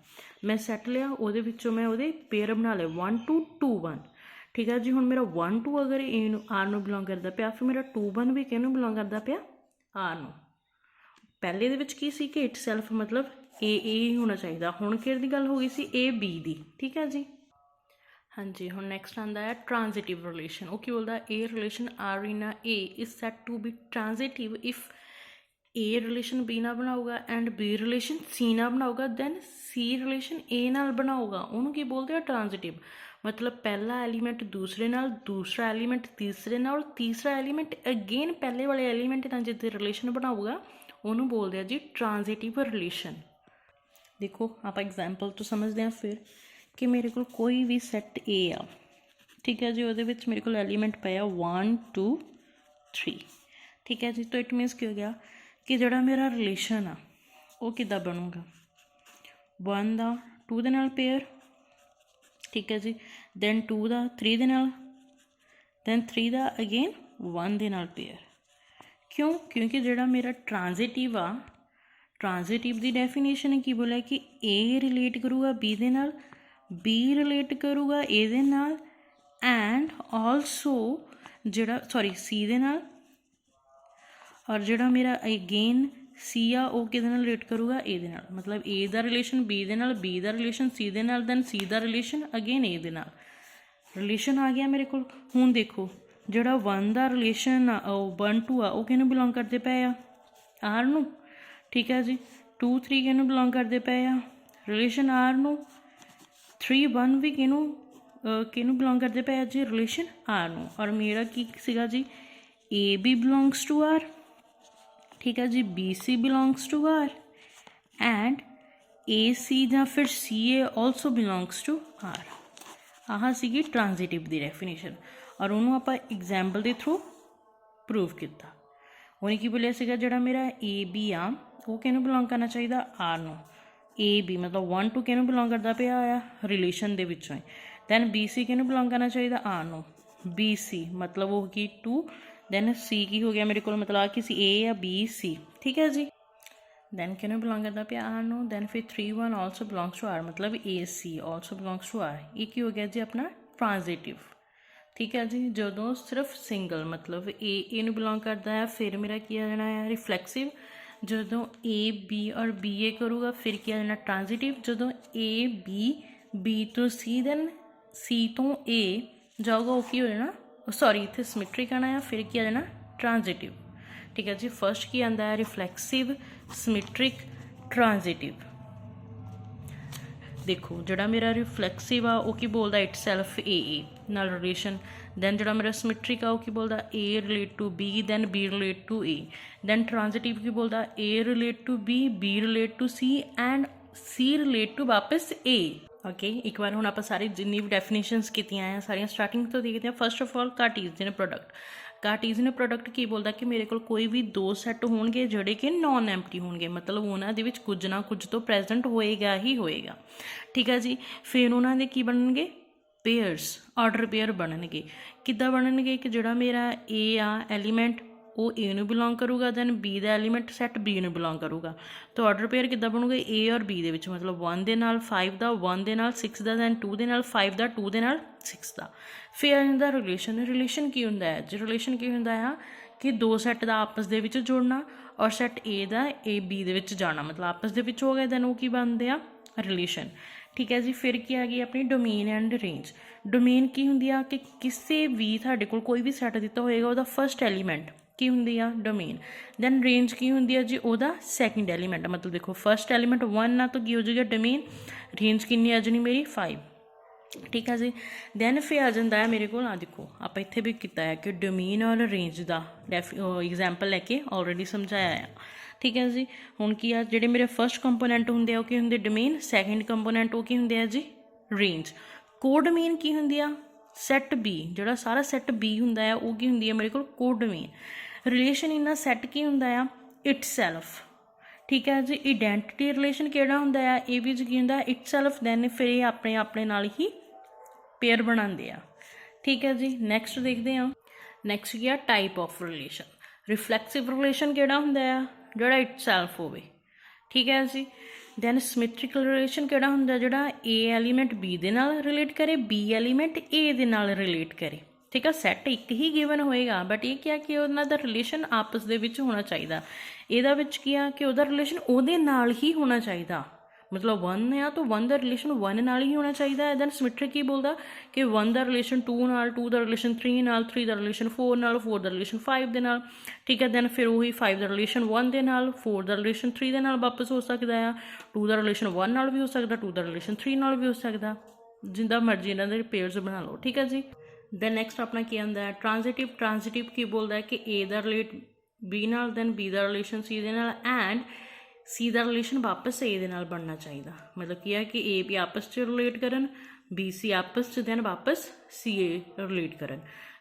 मैं सैट लिया उहदे विच्चों मैं उहदे पेयर बना लए 1 2 2 1, ठीक है जी। हुण मेरा 1 2 अगर ए नूं आर नूं बिलोंग करता पिया फिर मेरा 2 1 भी किहनूं बिलोंग करता पिया आर नूं। पहले दे विच की सी कि इट सैल्फ मतलब ए ही होना चाहिए। हुण किहदी गल हो गई सी ए बी दी, ठीक है जी। हाँ जी। हुण नैक्सट आंदा है ट्रांजिटिव रिलेशन। वो की बोलदा a relation R in A is set to be transitive if A relation B नाल बनाऊगा एंड बी रिलेशन सी नाल बनाऊगा दैन सी रिलेशन ए नाल बनाऊगा। उन्होंने की बोलते हैं ट्रांजिटिव, मतलब पहला एलीमेंट दूसरे नाल, दूसरा एलीमेंट तीसरे नाल, तीसरा एलीमेंट अगेन पहले वाले एलीमेंट नाल जिद्दे रिलेशन बनाऊगा उन्होंने बोलते हैं जी ट्रांजिटिव रिलेशन। देखो आप एग्जाम्पल तो समझते हैं फिर कि मेरे को कोई भी सैट ए आ, ठीक है जी। वो मेरे को एलीमेंट पाया 1 2 3, ठीक है जी। तो इट मीनस की हो गया कि जिहड़ा मेरा रिलेशन आ वो किद्दां बनूगा 1 दा 2 दे नाल पेयर, ठीक है जी। ਦੈਨ 2 ਦਾ 3 ਦੇ ਨਾਲ, ਦੈਨ 3 ਦਾ ਅਗੇਨ 1 ਦੇ ਨਾਲ ਪੇਅਰ। ਕਿਉਂ? ਕਿਉਂਕਿ ਜਿਹੜਾ ਮੇਰਾ ਟ੍ਰਾਂਜ਼ਿਟਿਵ ਆ, ਟ੍ਰਾਂਜ਼ਿਟਿਵ ਦੀ ਡੈਫੀਨੇਸ਼ਨ ਕੀ ਬੋਲਿਆ ਕਿ A ਰਿਲੇਟ ਕਰੂਗਾ B ਦੇ ਨਾਲ, B ਰਿਲੇਟ ਕਰੂਗਾ A ਦੇ ਨਾਲ, ਐਂਡ ਆਲਸੋ ਜਿਹੜਾ C ਦੇ ਨਾਲ, ਔਰ ਜਿਹੜਾ ਮੇਰਾ ਅਗੇਨ C ਆ ਉਹ ਕਿਹਦੇ ਨਾਲ ਰਿਲੇਟ ਕਰੂਗਾ A ਦੇ ਨਾਲ। ਮਤਲਬ A ਦਾ ਰਿਲੇਸ਼ਨ B ਦੇ ਨਾਲ, B ਦਾ ਰਿਲੇਸ਼ਨ C ਦੇ ਨਾਲ, ਦੈਨ C ਦਾ ਰਿਲੇਸ਼ਨ ਅਗੇਨ A ਦੇ ਨਾਲ। ਰਿਲੇਸ਼ਨ ਆ ਗਿਆ ਮੇਰੇ ਕੋਲ। ਹੁਣ ਦੇਖੋ ਜਿਹੜਾ 1 ਦਾ ਰਿਲੇਸ਼ਨ ਆ, ਉਹ 1 2 ਆ, ਉਹ ਕਿਹਨੂੰ ਬਿਲੋਂਗ ਕਰਦੇ ਪਏ ਆ? R ਨੂੰ। ਠੀਕ ਹੈ ਜੀ। 2 3 ਕਿਹਨੂੰ ਬਿਲੋਂਗ ਕਰਦੇ ਪਏ ਆ? ਰਿਲੇਸ਼ਨ R ਨੂੰ। 3 1 ਵੀ ਕਿਹਨੂੰ ਬਿਲੋਂਗ ਕਰਦੇ ਪਏ ਆ ਜੀ? ਰਿਲੇਸ਼ਨ R ਨੂੰ। ਔਰ ਮੇਰਾ ਕੀ ਸੀਗਾ ਜੀ? AB belongs to R। ਠੀਕ ਹੈ ਜੀ। BC belongs to R and AC ਜਾਂ ਫਿਰ CA also belongs to R। ਆਹ ਸੀਗੀ ਟ੍ਰਾਂਜ਼ਿਟਿਵ ਦੀ ਡੈਫੀਨੇਸ਼ਨ, ਔਰ ਉਹਨੂੰ ਆਪਾਂ ਐਗਜ਼ਾਮਪਲ ਦੇ ਥਰੂ ਪ੍ਰੂਵ ਕੀਤਾ। ਉਹਨੇ ਕੀ ਬੋਲਿਆ ਸੀਗਾ? ਜਿਹੜਾ ਮੇਰਾ AB ਆ ਉਹ ਕਿਹਨੂੰ ਬਿਲੋਂਗ ਕਰਨਾ ਚਾਹੀਦਾ? R ਨੂੰ। AB ਮਤਲਬ 1 2 ਕਿਹਨੂੰ ਬਿਲੋਂਗ ਕਰਦਾ ਪਿਆ ਆ? ਰਿਲੇਸ਼ਨ ਦੇ ਵਿੱਚੋਂ ਹੀ। ਦੈਨ BC ਕਿਹਨੂੰ ਬਿਲੋਂਗ ਕਰਨਾ ਚਾਹੀਦਾ? R ਨੂੰ। BC ਮਤਲਬ ਉਹ ਕੀ 2, ਦੈਨ C ਕੀ ਹੋ ਗਿਆ ਮੇਰੇ ਕੋਲ? ਮਤਲਬ ਆ ਕੀ ਸੀ? A ਆ B C। ਠੀਕ ਹੈ ਜੀ। ਦੈਨ ਕਿਹਨੂੰ ਬਿਲੋਂਗ ਕਰਦਾ ਪਿਆ? R ਨੂੰ। ਦੈਨ ਫਿਰ 3 1 ਆਲਸੋ ਬਿਲੋਂਗਸ ਟੂ R, ਮਤਲਬ AC also belongs to R। ਇਹ ਕੀ ਹੋ ਗਿਆ ਜੀ? ਆਪਣਾ ਟ੍ਰਾਂਜ਼ਿਟਿਵ। ਠੀਕ ਹੈ ਜੀ। ਜਦੋਂ ਸਿਰਫ ਸਿੰਗਲ ਮਤਲਬ A ਨੂੰ ਬਿਲੋਂਗ ਕਰਦਾ ਹੈ, ਫਿਰ ਮੇਰਾ ਕੀ ਆ ਜਾਣਾ ਹੈ? ਰਿਫਲੈਕਸਿਵ। ਜਦੋਂ A B ਔਰ BA ਕਰੂਗਾ ਫਿਰ ਕੀ ਆ ਜਾਣਾ? ਟ੍ਰਾਂਜ਼ਿਟਿਵ। ਜਦੋਂ A B ਤੋਂ C ਦੈਨ C ਤੋਂ A ਜਾਊਗਾ ਉਹ ਕੀ ਹੋ ਜਾਣਾ? ਇੱਥੇ ਸਿਮੈਟ੍ਰਿਕ ਆਉਣਾ ਆ, ਫਿਰ ਕੀ ਆ ਜਾਣਾ? ਟ੍ਰਾਂਜ਼ਿਟਿਵ। ਠੀਕ ਹੈ ਜੀ। ਫਸਟ ਕੀ ਆਉਂਦਾ ਹੈ? Reflexive, symmetric, transitive. ਦੇਖੋ ਜਿਹੜਾ ਮੇਰਾ ਰਿਫਲੈਕਸਿਵ ਆ ਉਹ ਕੀ ਬੋਲਦਾ? ਇਟ ਸੈਲਫ AA ਨਾਲ ਰਿਲੇਸ਼ਨ। ਦੈਨ ਜਿਹੜਾ ਮੇਰਾ ਸਿਮੈਟ੍ਰਿਕ ਆ ਉਹ ਕੀ ਬੋਲਦਾ? A relate to B, then B relate to A। Then transitive ਕੀ ਬੋਲਦਾ? A relate to B, B relate to C and C relate to ਵਾਪਸ A। ਓਕੇ, ਇੱਕ ਵਾਰ ਹੁਣ ਆਪਾਂ ਸਾਰੀ ਜਿੰਨੀ ਵੀ ਡੈਫੀਨੇਸ਼ਨਸ ਕੀਤੀਆਂ ਆ ਸਾਰੀਆਂ ਸਟਾਰਟਿੰਗ ਤੋਂ ਦੇਖਦੇ ਹਾਂ। First of all Cartesian product. Cartesian product ਕੀ ਬੋਲਦਾ? ਕਿ ਮੇਰੇ ਕੋਲ ਕੋਈ ਵੀ 2 ਸੈੱਟ ਹੋਣਗੇ ਜਿਹੜੇ ਕਿ ਨੋਨ ਐਮਪਟੀ ਹੋਣਗੇ, ਮਤਲਬ ਉਹਨਾਂ ਦੇ ਵਿੱਚ ਕੁਝ ਨਾ ਕੁਝ ਤੋਂ ਪ੍ਰੈਜ਼ੈਂਟ ਹੋਏਗਾ ਹੀ ਹੋਏਗਾ। ਠੀਕ ਹੈ ਜੀ। ਫਿਰ ਉਹਨਾਂ ਦੇ ਕੀ ਬਣਨਗੇ? ਪੇਅਰਸ, ਆਰਡਰ ਪੇਅਰ ਬਣਨਗੇ। ਕਿੱਦਾਂ ਬਣਨਗੇ? ਕਿ ਜਿਹੜਾ ਮੇਰਾ A ਆ ਐਲੀਮੈਂਟ ਉਹ A ਨੂੰ ਬਿਲੋਂਗ ਕਰੂਗਾ, ਦੈਨ B ਦਾ ਐਲੀਮੈਂਟ ਸੈੱਟ B ਨੂੰ ਬਿਲੋਂਗ ਕਰੂਗਾ। ਤਾਂ ਆਰਡਰ ਪੇਅਰ ਕਿੱਦਾਂ ਬਣੂਗਾ? A ਔਰ B ਦੇ ਵਿੱਚ, ਮਤਲਬ 1 ਦੇ ਨਾਲ 5 ਦਾ, 1 ਦੇ ਨਾਲ 6 ਦਾ, ਦੈਨ 2 ਦੇ ਨਾਲ 5 ਦਾ, 2 ਦੇ ਨਾਲ 6 ਦਾ। ਫਿਰ ਆ ਜਾਂਦਾ ਰਿਲੇਸ਼ਨ। ਰਿਲੇਸ਼ਨ ਕੀ ਹੁੰਦਾ ਹੈ ਜੀ? ਰਿਲੇਸ਼ਨ ਕੀ ਹੁੰਦਾ ਆ ਕਿ 2 ਸੈੱਟ ਦਾ ਆਪਸ ਦੇ ਵਿੱਚ ਜੁੜਨਾ ਔਰ set A the A B ਦੇ ਵਿੱਚ ਜਾਣਾ, ਮਤਲਬ ਆਪਸ ਦੇ ਵਿੱਚ ਹੋ ਗਿਆ, ਦੈਨ ਉਹ ਕੀ ਬਣਦੇ ਆ? ਰਿਲੇਸ਼ਨ। ਠੀਕ ਹੈ ਜੀ। ਫਿਰ ਕੀ ਆ ਗਈ ਆਪਣੀ ਡੋਮੇਨ ਐਂਡ ਰੇਂਜ। ਡੋਮੇਨ ਕੀ ਹੁੰਦੀ ਆ? ਕਿ ਕਿਸੇ ਵੀ ਤੁਹਾਡੇ ਕੋਲ ਕੋਈ ਵੀ ਸੈੱਟ ਦਿੱਤਾ ਹੋਏਗਾ ਉਹਦਾ ਫਸਟ ਐਲੀਮੈਂਟ ਕੀ ਹੁੰਦੀ ਆ? ਡੋਮੇਨ। ਦੈਨ ਰੇਂਜ ਕੀ ਹੁੰਦੀ ਆ ਜੀ? ਉਹਦਾ ਸੈਕਿੰਡ ਐਲੀਮੈਂਟ। ਮਤਲਬ ਦੇਖੋ ਫਸਟ ਐਲੀਮੈਂਟ 1 ਆ ਤਾਂ ਕੀ ਹੋ ਜਾਊਗਾ? ਡੋਮੇਨ। ਰੇਂਜ ਕਿੰਨੀ ਆ ਜਾਣੀ ਮੇਰੀ? 5। ਠੀਕ ਹੈ ਜੀ। ਦੈਨ ਫਿਰ ਆ ਜਾਂਦਾ ਹੈ ਮੇਰੇ ਕੋਲ, ਆ ਦੇਖੋ ਆਪਾਂ ਇੱਥੇ ਵੀ ਕੀਤਾ ਹੈ ਕਿ ਡੋਮੇਨ ਔਰ ਰੇਂਜ ਦਾ ਐਗਜ਼ਾਮਪਲ ਲੈ ਕੇ ਆਲਰੇਡੀ ਸਮਝਾਇਆ ਆ। ਠੀਕ ਹੈ ਜੀ। ਹੁਣ ਕੀ ਆ? ਜਿਹੜੇ ਮੇਰੇ ਫਸਟ ਕੰਪੋਨੈਂਟ ਹੁੰਦੇ ਆ ਉਹ ਕੀ ਹੁੰਦੇ? ਡੋਮੇਨ। ਸੈਕਿੰਡ ਕੰਪੋਨੈਂਟ ਉਹ ਕੀ ਹੁੰਦੇ ਆ ਜੀ? ਰੇਂਜ। ਕੋਡੋਮੇਨ ਕੀ ਹੁੰਦੀ ਆ? Set B। ਜਿਹੜਾ ਸਾਰਾ ਸੈੱਟ B ਹੁੰਦਾ ਆ ਉਹ ਕੀ ਹੁੰਦੀ ਆ ਮੇਰੇ ਕੋਲ? ਕੋਡੋਮੇਨ। ਰਿਲੇਸ਼ਨ ਇਨ ਅ ਸੈੱਟ ਕੀ ਹੁੰਦਾ ਆ? It self. ਠੀਕ ਹੈ ਜੀ। ਆਈਡੈਂਟਿਟੀ ਰਿਲੇਸ਼ਨ ਕਿਹੜਾ ਹੁੰਦਾ ਆ? ਇਹ ਵੀ ਕੀ ਹੁੰਦਾ? It self. ਦੈਨ ਫਿਰ ਇਹ ਆਪਣੇ ਨਾਲ ਹੀ ਪੇਅਰ ਬਣਾਉਂਦੇ ਆ। ਠੀਕ ਹੈ ਜੀ। ਨੈਕਸਟ ਦੇਖਦੇ ਹਾਂ। ਨੈਕਸਟ ਕੀ ਆ? Type of relation. Reflexive relation ਕਿਹੜਾ ਹੁੰਦਾ ਆ? ਜਿਹੜਾ ਇਟ ਸੈਲਫ ਹੋਵੇ। ਠੀਕ ਹੈ ਜੀ। ਦੈਨ ਸਿਮੈਟ੍ਰਿਕਲ ਰਿਲੇਸ਼ਨ ਕਿਹੜਾ ਹੁੰਦਾ? ਜਿਹੜਾ A ਐਲੀਮੈਂਟ B ਦੇ ਨਾਲ ਰਿਲੇਟ ਕਰੇ, B ਐਲੀਮੈਂਟ A ਦੇ ਨਾਲ ਰਿਲੇਟ ਕਰੇ। ਠੀਕ ਆ। ਸੈੱਟ ਇੱਕ ਹੀ ਗਿਵਨ ਹੋਏਗਾ, ਬਟ ਇਹ ਕੀ ਆ ਕਿ ਉਹਨਾਂ ਦਾ ਰਿਲੇਸ਼ਨ ਆਪਸ ਦੇ ਵਿੱਚ ਹੋਣਾ ਚਾਹੀਦਾ। ਇਹਦਾ ਵਿੱਚ ਕੀ ਆ ਕਿ ਉਹਦਾ ਰਿਲੇਸ਼ਨ ਉਹਦੇ ਨਾਲ ਹੀ ਹੋਣਾ ਚਾਹੀਦਾ। ਮਤਲਬ 1 ਆ ਤਾਂ 1 ਦਾ ਰਿਲੇਸ਼ਨ 1 ਨਾਲ ਹੀ ਹੋਣਾ ਚਾਹੀਦਾ ਹੈ। ਦੈਨ ਸਿਮੈਟ੍ਰਿਕ ਕੀ ਬੋਲਦਾ? ਕਿ 1 ਦਾ ਰਿਲੇਸ਼ਨ 2 ਨਾਲ, 2 ਦਾ ਰਿਲੇਸ਼ਨ 3 ਨਾਲ, 3 ਦਾ ਰਿਲੇਸ਼ਨ 4 ਨਾਲ, 4 ਦਾ ਰਿਲੇਸ਼ਨ 5 ਦੇ ਨਾਲ। ਠੀਕ ਹੈ। ਦੈਨ ਫਿਰ ਉਹੀ 5 ਦਾ ਰਿਲੇਸ਼ਨ 1 ਦੇ ਨਾਲ, 4 ਦਾ ਰਿਲੇਸ਼ਨ 3 ਦੇ ਨਾਲ ਵਾਪਸ ਹੋ ਸਕਦਾ ਆ। 2 ਦਾ ਰਿਲੇਸ਼ਨ 1 ਨਾਲ ਵੀ ਹੋ ਸਕਦਾ, 2 ਦਾ ਰਿਲੇਸ਼ਨ 3 ਨਾਲ ਵੀ ਹੋ ਸਕਦਾ। ਜਿੱਦਾਂ ਮਰਜ਼ੀ ਇਹਨਾਂ ਦੇ ਪੇਅਰਸ ਬਣਾ ਲਓ। ਠੀਕ ਹੈ ਜੀ। ਦੈਨ ਨੈਕਸਟ ਆਪਣਾ ਕੀ ਆਉਂਦਾ ਹੈ? ਟ੍ਰਾਂਜ਼ਿਟਿਵ। ਟ੍ਰਾਂਜ਼ਿਟਿਵ ਕੀ ਬੋਲਦਾ ਹੈ? ਕਿ A ਦਾ ਰਿਲੇਟ B ਨਾਲ, ਦੈਨ B ਦਾ ਰਿਲੇਸ਼ਨ C ਦੇ ਨਾਲ, ਐਂਡ C ਦਾ ਰਿਲੇਸ਼ਨ ਵਾਪਸ A ਦੇ ਨਾਲ ਬਣਨਾ ਚਾਹੀਦਾ। ਮਤਲਬ ਕੀ ਹੈ ਕਿ A B ਆਪਸ 'ਚ ਰਿਲੇਟ ਕਰਨ, B C ਆਪਸ 'ਚ, ਦੈਨ ਵਾਪਸ C A ਰਿਲੇਟ ਕਰਨ।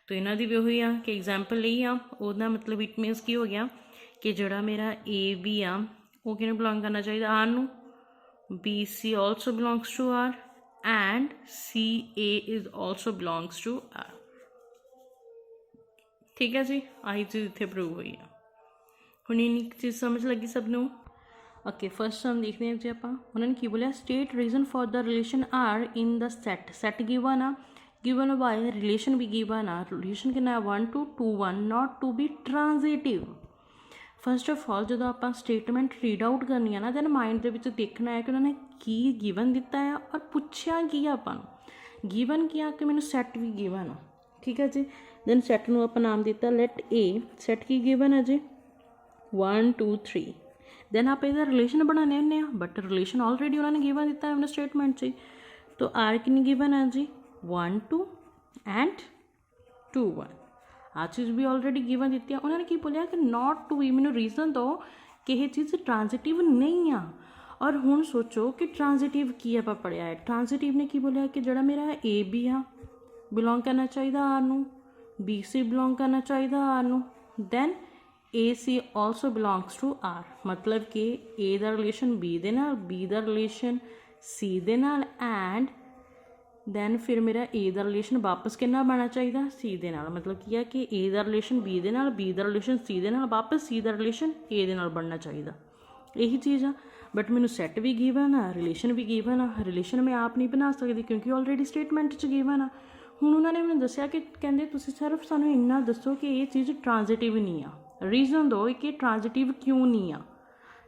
ਤਾਂ ਇਹਨਾਂ ਦੀ ਵੀ ਉਹੀ ਆ ਕਿ ਐਗਜ਼ਾਮਪਲ ਲਈ ਆ। ਉਹਦਾ ਮਤਲਬ ਇਟ ਮੀਨਸ ਕੀ ਹੋ ਗਿਆ ਕਿ ਜਿਹੜਾ ਮੇਰਾ A B ਆ ਉਹ ਕਿਹਨੂੰ ਬਿਲੋਂਗ ਕਰਨਾ ਚਾਹੀਦਾ? R ਨੂੰ। B C also belongs to R and CA is also belongs to R। ठीक है जी, आई चीज़ इत्थे प्रूव हुई है। हुण इन्नी चीज़ समझ लगी सब नूं? ओके, फर्स्ट सम देखते हैं जी आप। उन्होंने की बोलिया, state reason for the relation R in the set given आ, गिवन बाय रिलेशन भी गिवन आ, रिलेशन कितना 1 to 2 1 not to be transitive. First of all जो आप स्टेटमेंट रीड आउट करनी है ना, दैन माइंड के विच देखना है कि उन्होंने की गिवन दिता है और पुछया की आपां नूं। गिवन की आ कि मैनूं सैट भी गिवन आ, ठीक है जी। दैन सैट नूं आपां नाम दिता लेट ए, सैट की गिवन है जी 1 2 3। दैन आप इसका रिलेशन बनाने होंगे, बट रिलेशन ऑलरेडी उन्होंने गिवन दिता है अपने स्टेटमेंट से। तो आर कितनी गिवन है जी 1 2 एंड 2 1। आ चीज़ भी ऑलरेडी गिवन दी है। उन्होंने की बोलिया कि नॉट टू बी, मैनू रीजन दो कि यह चीज़ ट्रांजिटिव नहीं आ। और हुण सोचो कि ट्रांजिटिव की आप पढ़िया है। ट्रांजिटिव ने की बोलिया कि जोड़ा मेरा ए बी आ बिलोंग करना चाहिए आर नूं, बी सी बिलोंग करना चाहिए आर नूं, then A C also belongs to R. मतलब कि ए का रिलेशन बी दे नाल, बी का रिलेशन सी दे नाल, एंड दैन फिर मेरा ए का रिलेशन वापस कितना बनना चाहिए सी दे नाल। मतलब की है कि ए का रिलेशन बी दे नाल, बी का रिलेशन सी दे नाल, वापस सी का रिलेशन ए दे नाल बनना चाहिए। यही चीज़ आ। बट मैनू सैट भी गिवन आ, रिलेशन भी गिवन आ। रिलेशन मैं आप नहीं बना सकती क्योंकि ऑलरेडी स्टेटमेंट च गिवन आ। हुण उन्होंने मैंने दसिया कि कहते तुसीं सिर्फ सानूं इन्ना दसो कि ये चीज़ ट्रांजिटिव नहीं आ, रीजन दो कि ट्रांजिटिव क्यों नहीं आ।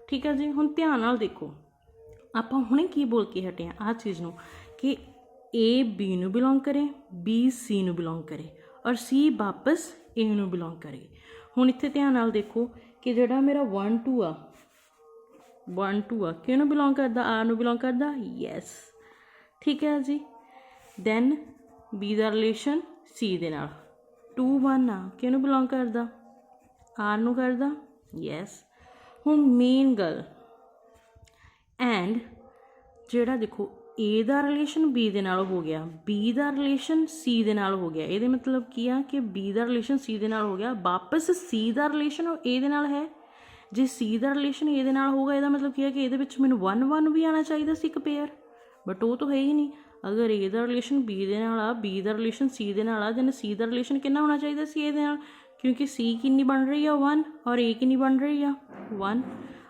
ठीक है जी। हुण ध्यान नाल देखो, आपां हुणे की बोल के हटे आ चीज़ नूं कि ए बी नूं बिलोंग करे, बी सी नूं बिलोंग करे और सी वापस ए नूं बिलोंग करे। हुण इत्थे ध्यान नाल देखो कि जिहड़ा मेरा 1 2 आ, 1 2 आ किहनूं बिलोंग करदा, आर नूं बिलोंग करदा, यस, ठीक है जी। दैन बी दा रिलेशन सी दे नाल, 2 1 आ किहनूं बिलोंग करदा, आर नूं करदा, यस। हुण मेन गल एंड जिहड़ा देखो ए का रिलेशन बी दे नाल हो गया, बी का रिलेशन सी दे नाल हो गया। ये मतलब की आ कि बी का रिलेशन सी दे नाल हो गया, वापस सी का रिलेशन ए दे नाल है। जे सी का रिलेशन ए दे नाल होगा, इसका मतलब की है कि ये मैनूं 1 1 भी आना चाहिए सी एक पेयर, बट वो तो है ही नहीं। अगर ए का रिलेशन बी दे नाल आ, बी का रिलेशन सी दे नाल आ, दैन सी का रिलेशन कितना होना चाहिए सी ए दे नाल, क्योंकि सी कितनी बन रही है 1 और ए कितनी बन रही है 1।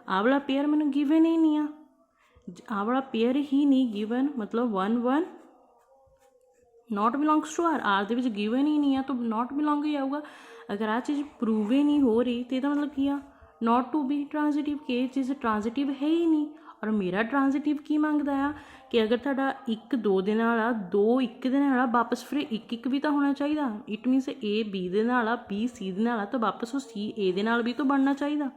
आ वाला पेयर मैनूं गिवन ही नहीं आ, आ वाला पेयर ही नहीं गिवन, मतलब 1 1 not belongs to R, R दे विच गिवन ही नहीं है तो नॉट बिलोंग ही आऊगा। अगर आ चीज़ प्रूव ही नहीं हो रही तो मतलब की आ नॉट टू बी ट्रांजिटिव, कि ये चीज़ ट्रांजिटिव है ही नहीं। और मेरा ट्रांजिटिव की मंगदा आ कि अगर तुहाडा 1 2 दे नाल आ, 2 1 दे नाल आ, वापस फिर 1 1 भी तो होना चाहिए। इट मीनस ए बी दे नाल आ, बी सी दे नाल आ, तो वापस वो सी ए दे नाल भी तो बनना चाहिए,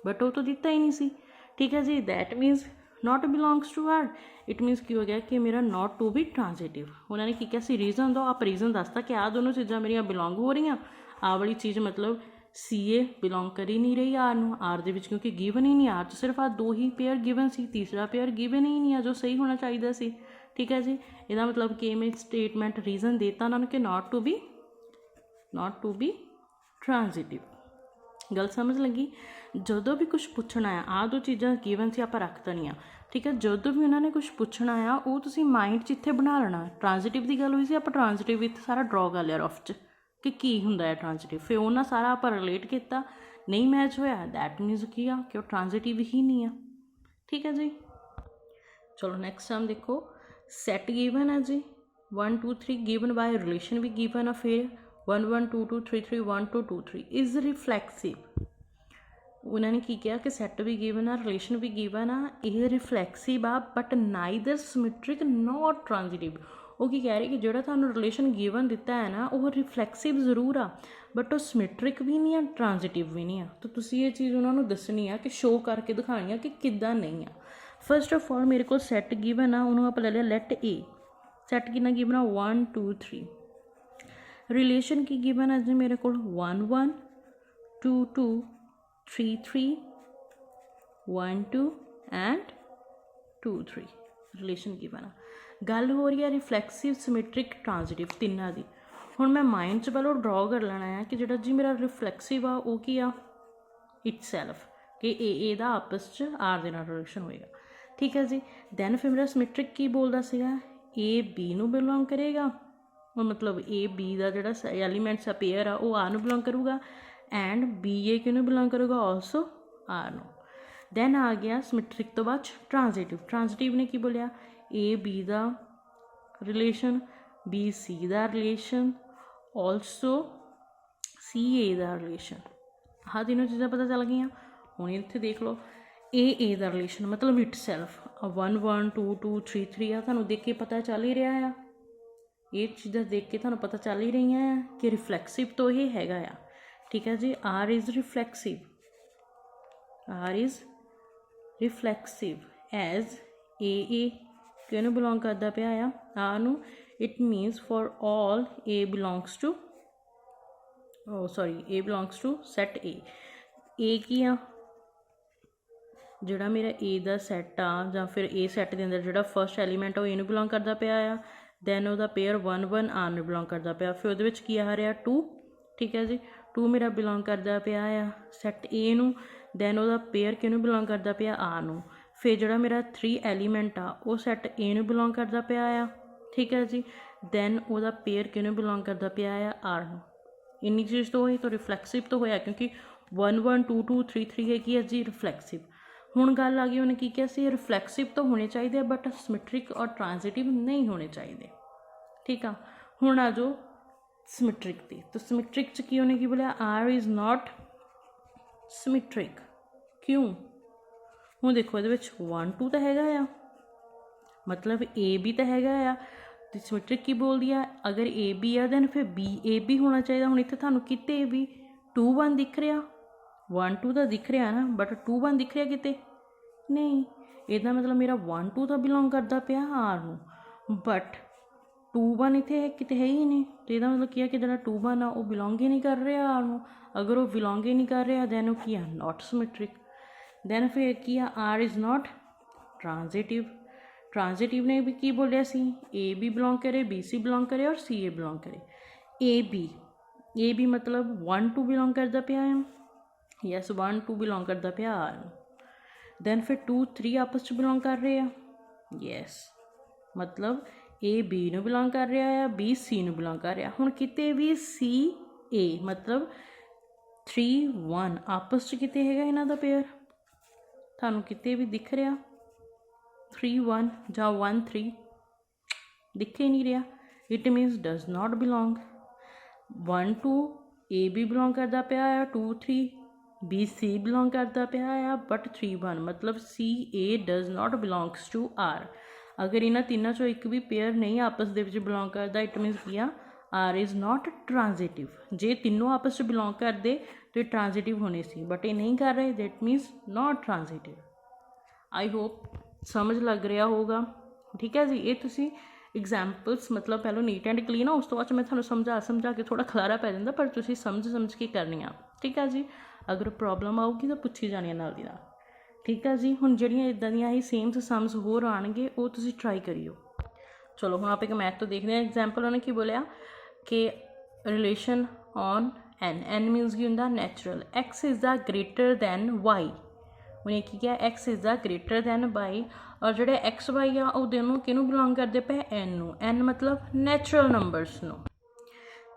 बट वो तो दिता ही नहीं सी। ठीक है जी। That means not belongs to R. It means की हो गया कि मेरा नॉट टू बी ट्रांजिटिव। उन्होंने की क्या सी रीजन दो, आप रीजन दसता कि आ दोनों चीज़ां मेरिया बिलोंग हो रही, आ वाली चीज़ मतलब सी ए बिलोंग कर ही नहीं रही आर नूं, आर दे विच क्योंकि गिवन ही नहीं, आर च सिर्फ आ 2 ही पेयर गिवन सी, तीसरा पेयर गिवन ही नहीं है जो सही होना चाहिए सी। ठीक है जी। इसका मतलब कि मैं स्टेटमेंट रीजन देता उन्होंने कि नॉट टू बी ट्रांजिटिव। गल समझ लगी। जो भी कुछ पूछना है, आ 2 चीज़ां गिवन से आप रख देनिया। ठीक है। जो भी उन्होंने कुछ पूछना आ वो तुसीं माइंड च इत्थे बना लेना। ट्रांजिटिव की गल हुई सी, आप ट्रांजिटिव इत्थे सारा ड्रॉ कर लिया रफ च कि की हुंदा है ट्रांजिटिव, फिर उन्हें सारा आप रिलेट किया, नहीं मैच होया, दैट मीनस की आ कि वो ट्रांजिटिव ही नहीं है। ठीक है जी। चलो नेक्स्ट हम देखो, सैट गिवन है जी 1 2 3 गिवन बाय रिलेशन भी गिवन है, फिर 1 1 2 2 3 3 1 2 2 3 इज रिफ्लैक्सिव। उन्होंने की किया कि सैट भी गिवन आ, रिलेशन भी गिवन आ, यह रिफ्लैक्सिव आ, but neither symmetric not transitive. वो की कह रही कि जोड़ा थानू रिलेशन गिवन दिता है ना, वो रिफ्लैक्सिव जरूर आ, बट वो सिमेट्रिक भी नहीं है, ट्रांजिटिव भी नहीं है। तो तुसी ये चीज़ उन्होंने दसनी है कि शो करके दिखानी है कि किद्दां नहीं है। फर्स्ट ऑफ ऑल मेरे को सैट गिवन आ, उन्होंने आप ले लिया लेट ए, सैट कितना गिवन आ 1 2 3। रिलेशन की गिवन है जी मेरे को 1 1 2 2 3 3 1 2 एंड 2 3 रिलेशन गिवन आ। गल हो रही है रिफ्लैक्सिव सिमेट्रिक ट्रांजिटिव तिन्ना दी। हुण मैं माइंड च पहलों ड्रॉ कर लेना है कि जिहड़ा जी मेरा रिफ्लैक्सिव आ वो की आ इटसैल्फ, कि ए दा आपस च आर दे नाल रिलेशन होएगा। ठीक है जी। दैन फिर मेरा सिमेट्रिक की बोलदा सीगा ए बी ਨੂੰ ਬਿਲੋਂਗ ਕਰੇਗਾ, मतलब ए बी ਦਾ ਜਿਹੜਾ ਐਲੀਮੈਂਟਸ ਆ ਪੇਅਰ ਆ ਉਹ ਆਰ ਨੂੰ ਬਿਲੋਂਗ ਕਰੂਗਾ, ਐਂਡ ਬੀ ਏ ਕਿਹਨੂੰ ਬਿਲੋਂਗ ਕਰੂਗਾ, ਆਲਸੋ ਆਰ ਨੂੰ। ਦੈਨ ਆ ਗਿਆ ਸਿਮੈਟ੍ਰਿਕ ਤੋਂ ਬਾਅਦ ਟ੍ਰਾਂਜ਼ਿਟਿਵ। ਟ੍ਰਾਂਜ਼ਿਟਿਵ ਨੇ ਕੀ ਬੋਲਿਆ, ए बी ਦਾ ਰਿਲੇਸ਼ਨ, बी सी ਦਾ ਰਿਲੇਸ਼ਨ, ਆਲਸੋ सी ए ਦਾ ਰਿਲੇਸ਼ਨ। ਆਹ ਤਿੰਨੋਂ ਚੀਜ਼ਾਂ ਪਤਾ ਚੱਲ ਗਈਆਂ। ਹੁਣ ਇੱਥੇ ਦੇਖ ਲਓ ए ਦਾ ਰਿਲੇਸ਼ਨ ਮਤਲਬ ਇਟ ਸੈਲਫ 1 1 2 2 3 3 ਆ, ਤੁਹਾਨੂੰ ਦੇਖ ਕੇ ਪਤਾ ਚੱਲ ਹੀ ਰਿਹਾ ਆ, ਇਹ ਚੀਜ਼ਾਂ ਦੇਖ ਕੇ ਤੁਹਾਨੂੰ ਪਤਾ ਚੱਲ ਹੀ ਰਹੀਆਂ ਆ ਕਿ ਰਿਫਲੈਕਸਿਵ ਤੋਂ ਇਹ ਹੈਗਾ ਆ। ਠੀਕ ਹੈ ਜੀ, R is reflexive, R is reflexive as A ਕਿਹਨੂੰ ਬਿਲੋਂਗ ਕਰਦਾ ਪਿਆ ਆ, ਆਰ ਨੂੰ। It means for all A belongs to A belongs to set A ਕੀ ਆ, ਜਿਹੜਾ ਮੇਰਾ ए ਦਾ ਸੈੱਟ ਆ ਜਾਂ ਫਿਰ ए ਸੈੱਟ ਦੇ ਅੰਦਰ ਜਿਹੜਾ ਫਸਟ ਐਲੀਮੈਂਟ ਆ ਉਹ ए ਨੂੰ ਬਿਲੋਂਗ ਕਰਦਾ ਪਿਆ ਆ। ਦੈਨ ਉਹਦਾ ਪੇਅਰ 1 1 ਆਰ ਨੂੰ ਬਿਲੋਂਗ ਕਰਦਾ ਪਿਆ, ਫਿਰ ਉਹਦੇ ਵਿੱਚ ਕੀ ਆ ਰਿਹਾ 2। ਠੀਕ ਹੈ ਜੀ, 2 ਮੇਰਾ ਬਿਲੋਂਗ ਕਰਦਾ ਪਿਆ ਆ ਸੈੱਟ A ਨੂੰ। ਦੈਨ ਉਹਦਾ ਪੇਅਰ ਕਿਹਨੂੰ ਬਿਲੋਂਗ ਕਰਦਾ ਪਿਆ, ਆਰ ਨੂੰ। ਫਿਰ ਜਿਹੜਾ ਮੇਰਾ 3 ਐਲੀਮੈਂਟ ਆ ਉਹ ਸੈੱਟ A ਨੂੰ ਬਿਲੋਂਗ ਕਰਦਾ ਪਿਆ ਆ। ਠੀਕ ਹੈ ਜੀ, ਦੈਨ ਉਹਦਾ ਪੇਅਰ ਕਿਹਨੂੰ ਬਿਲੋਂਗ ਕਰਦਾ ਪਿਆ ਆ, ਆਰ ਨੂੰ। ਇੰਨੀ ਚੀਜ਼ ਤੋਂ ਹੋਈ ਤਾਂ ਰਿਫਲੈਕਸਿਵ ਤੋਂ ਹੋਇਆ, ਕਿਉਂਕਿ 1 1 2 2 3 3 ਹੈਗੀ ਹੈ ਜੀ ਰਿਫਲੈਕਸਿਵ। ਹੁਣ ਗੱਲ ਆ ਗਈ, ਉਹਨੇ ਕੀ ਕਿਹਾ ਸੀ, ਰਿਫਲੈਕਸਿਵ ਤਾਂ ਹੋਣੇ ਚਾਹੀਦੇ ਬਟ ਸਿਮੈਟ੍ਰਿਕ ਔਰ ਟ੍ਰਾਂਜ਼ਿਟਿਵ ਨਹੀਂ ਹੋਣੇ ਚਾਹੀਦੇ। ਠੀਕ ਆ, ਹੁਣ ਆ ਜਾਓ ਸਿਮੈਟ੍ਰਿਕ 'ਤੇ। ਤਾਂ ਸਿਮੈਟ੍ਰਿਕ 'ਚ ਕੀ ਉਹਨੇ ਕੀ ਬੋਲਿਆ, ਆਰ ਇਜ਼ ਨੋਟ ਸਿਮੈਟ੍ਰਿਕ। ਕਿਉਂ? ਹੁਣ ਦੇਖੋ ਇਹਦੇ ਵਿੱਚ 1 2 ਤਾਂ ਹੈਗਾ ਆ, ਮਤਲਬ ए भी ਤਾਂ ਹੈਗਾ ਆ, ਅਤੇ ਸਿਮੈਟ੍ਰਿਕ ਕੀ ਬੋਲਦੀ ਆ, ਅਗਰ ए B ਆ ਦੈਨ ਫਿਰ B A B ਹੋਣਾ ਚਾਹੀਦਾ। ਹੁਣ ਇੱਥੇ ਤੁਹਾਨੂੰ ਕਿਤੇ ਵੀ 2 1 ਦਿਖ ਰਿਹਾ, 1 2 ਤਾਂ ਦਿਖ ਰਿਹਾ ਨਾ, ਬਟ 2 1 ਦਿਖ ਰਿਹਾ ਕਿਤੇ ਨਹੀਂ। ਇਹਦਾ ਮਤਲਬ ਮੇਰਾ 1 2 ਤਾਂ ਬਿਲੋਂਗ ਕਰਦਾ ਪਿਆ ਆਰ ਨੂੰ, ਬਟ 2 1 ਇੱਥੇ ਕਿਤੇ ਹੈ ਹੀ ਨਹੀਂ। ਅਤੇ ਇਹਦਾ ਮਤਲਬ ਕੀ ਆ ਕਿ ਜਿਹੜਾ 2 1 ਆ ਉਹ ਬਿਲੋਂਗ ਹੀ ਨਹੀਂ ਕਰ ਰਿਹਾ ਆਰ ਨੂੰ। ਅਗਰ ਉਹ ਬਿਲੋਂਗ ਹੀ ਨਹੀਂ ਕਰ ਰਿਹਾ ਦੈਨ ਉਹ ਕੀ ਆ, ਨੋਟ ਸਿਮੈਟ੍ਰਿਕ। ਦੈਨ ਫਿਰ ਕੀ ਆ, ਆਰ ਇਜ਼ ਨੋਟ ਟ੍ਰਾਂਜ਼ਿਟਿਵ। ਟ੍ਰਾਂਜ਼ਿਟਿਵ ਨੇ ਵੀ ਕੀ ਬੋਲਿਆ ਸੀ, ए B ਬਿਲੋਂਗ ਕਰੇ, B C ਬਿਲੋਂਗ ਕਰੇ ਔਰ C A ਬਿਲੋਂਗ ਕਰੇ। ए B ਮਤਲਬ 1 2 ਬਿਲੋਂਗ ਕਰਦਾ ਪਿਆ ਹੈ, ਯੈਸ 1 2 ਬਿਲੋਂਗ ਕਰਦਾ ਪਿਆ ਆਰ ਨੂੰ। ਦੈਨ ਫਿਰ 2 3 ਆਪਸ 'ਚ ਬਿਲੋਂਗ ਕਰ ਰਹੇ ਆ, ਯੈਸ ਮਤਲਬ A B ਨੂੰ ਬਿਲੋਂਗ ਕਰ ਰਿਹਾ ਆ, B C ਨੂੰ ਬਿਲੋਂਗ ਕਰ ਰਿਹਾ। ਹੁਣ ਕਿਤੇ ਵੀ C A ਮਤਲਬ 3 1 ਆਪਸ 'ਚ ਕਿਤੇ ਹੈਗਾ ਇਹਨਾਂ ਦਾ ਪੇਅਰ, ਤੁਹਾਨੂੰ ਕਿਤੇ ਵੀ ਦਿਖ ਰਿਹਾ 3 1 ਜਾਂ 1 3 ਦਿਖ ਹੀ ਨਹੀਂ ਰਿਹਾ, it means does not belong. 1 2 A B belong ਕਰਦਾ ਪਿਆ ਆ, 2 3 B C ਬਿਲੋਂਗ ਕਰਦਾ ਪਿਆ ਆ, ਬਟ 3 1 ਮਤਲਬ C A does not belongs to R. ਅਗਰ ਇਹਨਾਂ ਤਿੰਨਾਂ 'ਚੋਂ ਇੱਕ ਵੀ ਪੇਅਰ ਨਹੀਂ ਆਪਸ ਦੇ ਵਿੱਚ ਬਿਲੋਂਗ ਕਰਦਾ, ਇਟ ਮੀਨਸ ਕੀ ਆ, ਆਰ ਇਜ਼ ਨਾਟ ਟ੍ਰਾਂਜ਼ਿਟਿਵ। ਜੇ ਤਿੰਨੋਂ ਆਪਸ 'ਚ ਬਿਲੋਂਗ ਕਰਦੇ ਤਾਂ ਟ੍ਰਾਂਜ਼ਿਟਿਵ ਹੋਣੇ ਸੀ, ਬਟ ਇਹ ਨਹੀਂ ਕਰ ਰਹੇ, that means not transitive. I hope ਸਮਝ ਲੱਗ ਰਿਹਾ ਹੋਊਗਾ। ਠੀਕ ਹੈ ਜੀ, ਇਹ ਤੁਸੀਂ ਐਗਜ਼ਾਮਪਲਸ ਮਤਲਬ ਪਹਿਲਾਂ ਨੀਟ ਐਂਡ ਕਲੀਨ ਆ, ਉਸ ਤੋਂ ਬਾਅਦ ਮੈਂ ਤੁਹਾਨੂੰ ਸਮਝਾ ਕੇ ਥੋੜ੍ਹਾ ਖਲਾਰਾ ਪੈ ਜਾਂਦਾ, ਪਰ ਤੁਸੀਂ ਸਮਝ ਕੇ ਕਰਨੀਆਂ। ਠੀਕ ਹੈ ਜੀ, ਅਗਰ ਪ੍ਰੋਬਲਮ ਆਊਗੀ ਤਾਂ ਪੁੱਛੀ ਜਾਣੀ ਨਾਲ ਦੀ ਨਾਲ। ਠੀਕ ਹੈ ਜੀ, ਹੁਣ ਜਿਹੜੀਆਂ ਇੱਦਾਂ ਦੀਆਂ ਹੀ ਸੇਮ ਸਮਸ ਹੋਰ ਆਉਣਗੇ ਉਹ ਤੁਸੀਂ ਟਰਾਈ ਕਰਿਓ। ਚਲੋ ਹੁਣ ਆਪਾਂ ਇੱਕ ਮੈਥ ਤੋਂ ਦੇਖਦੇ ਹਾਂ ਐਗਜ਼ਾਮਪਲ। ਉਹਨੇ ਕੀ ਬੋਲਿਆ ਕਿ ਰਿਲੇਸ਼ਨ ਔਨ ਐਨ ਮੀਨਸ ਕੀ ਹੁੰਦਾ, natural. X is the greater than Y. ਉਹਨੇ ਕੀ ਕਿਹਾ, X is the greater than Y, ਔਰ ਜਿਹੜੇ ਐਕਸ ਵਾਈ ਆ ਉਹ ਦੋਨੋਂ ਕਿਹਨੂੰ ਬਿਲੋਂਗ ਕਰਦੇ ਪਏ, ਐਨ ਨੂੰ। ਐਨ ਮਤਲਬ ਨੈਚੁਰਲ ਨੰਬਰਸ ਨੂੰ।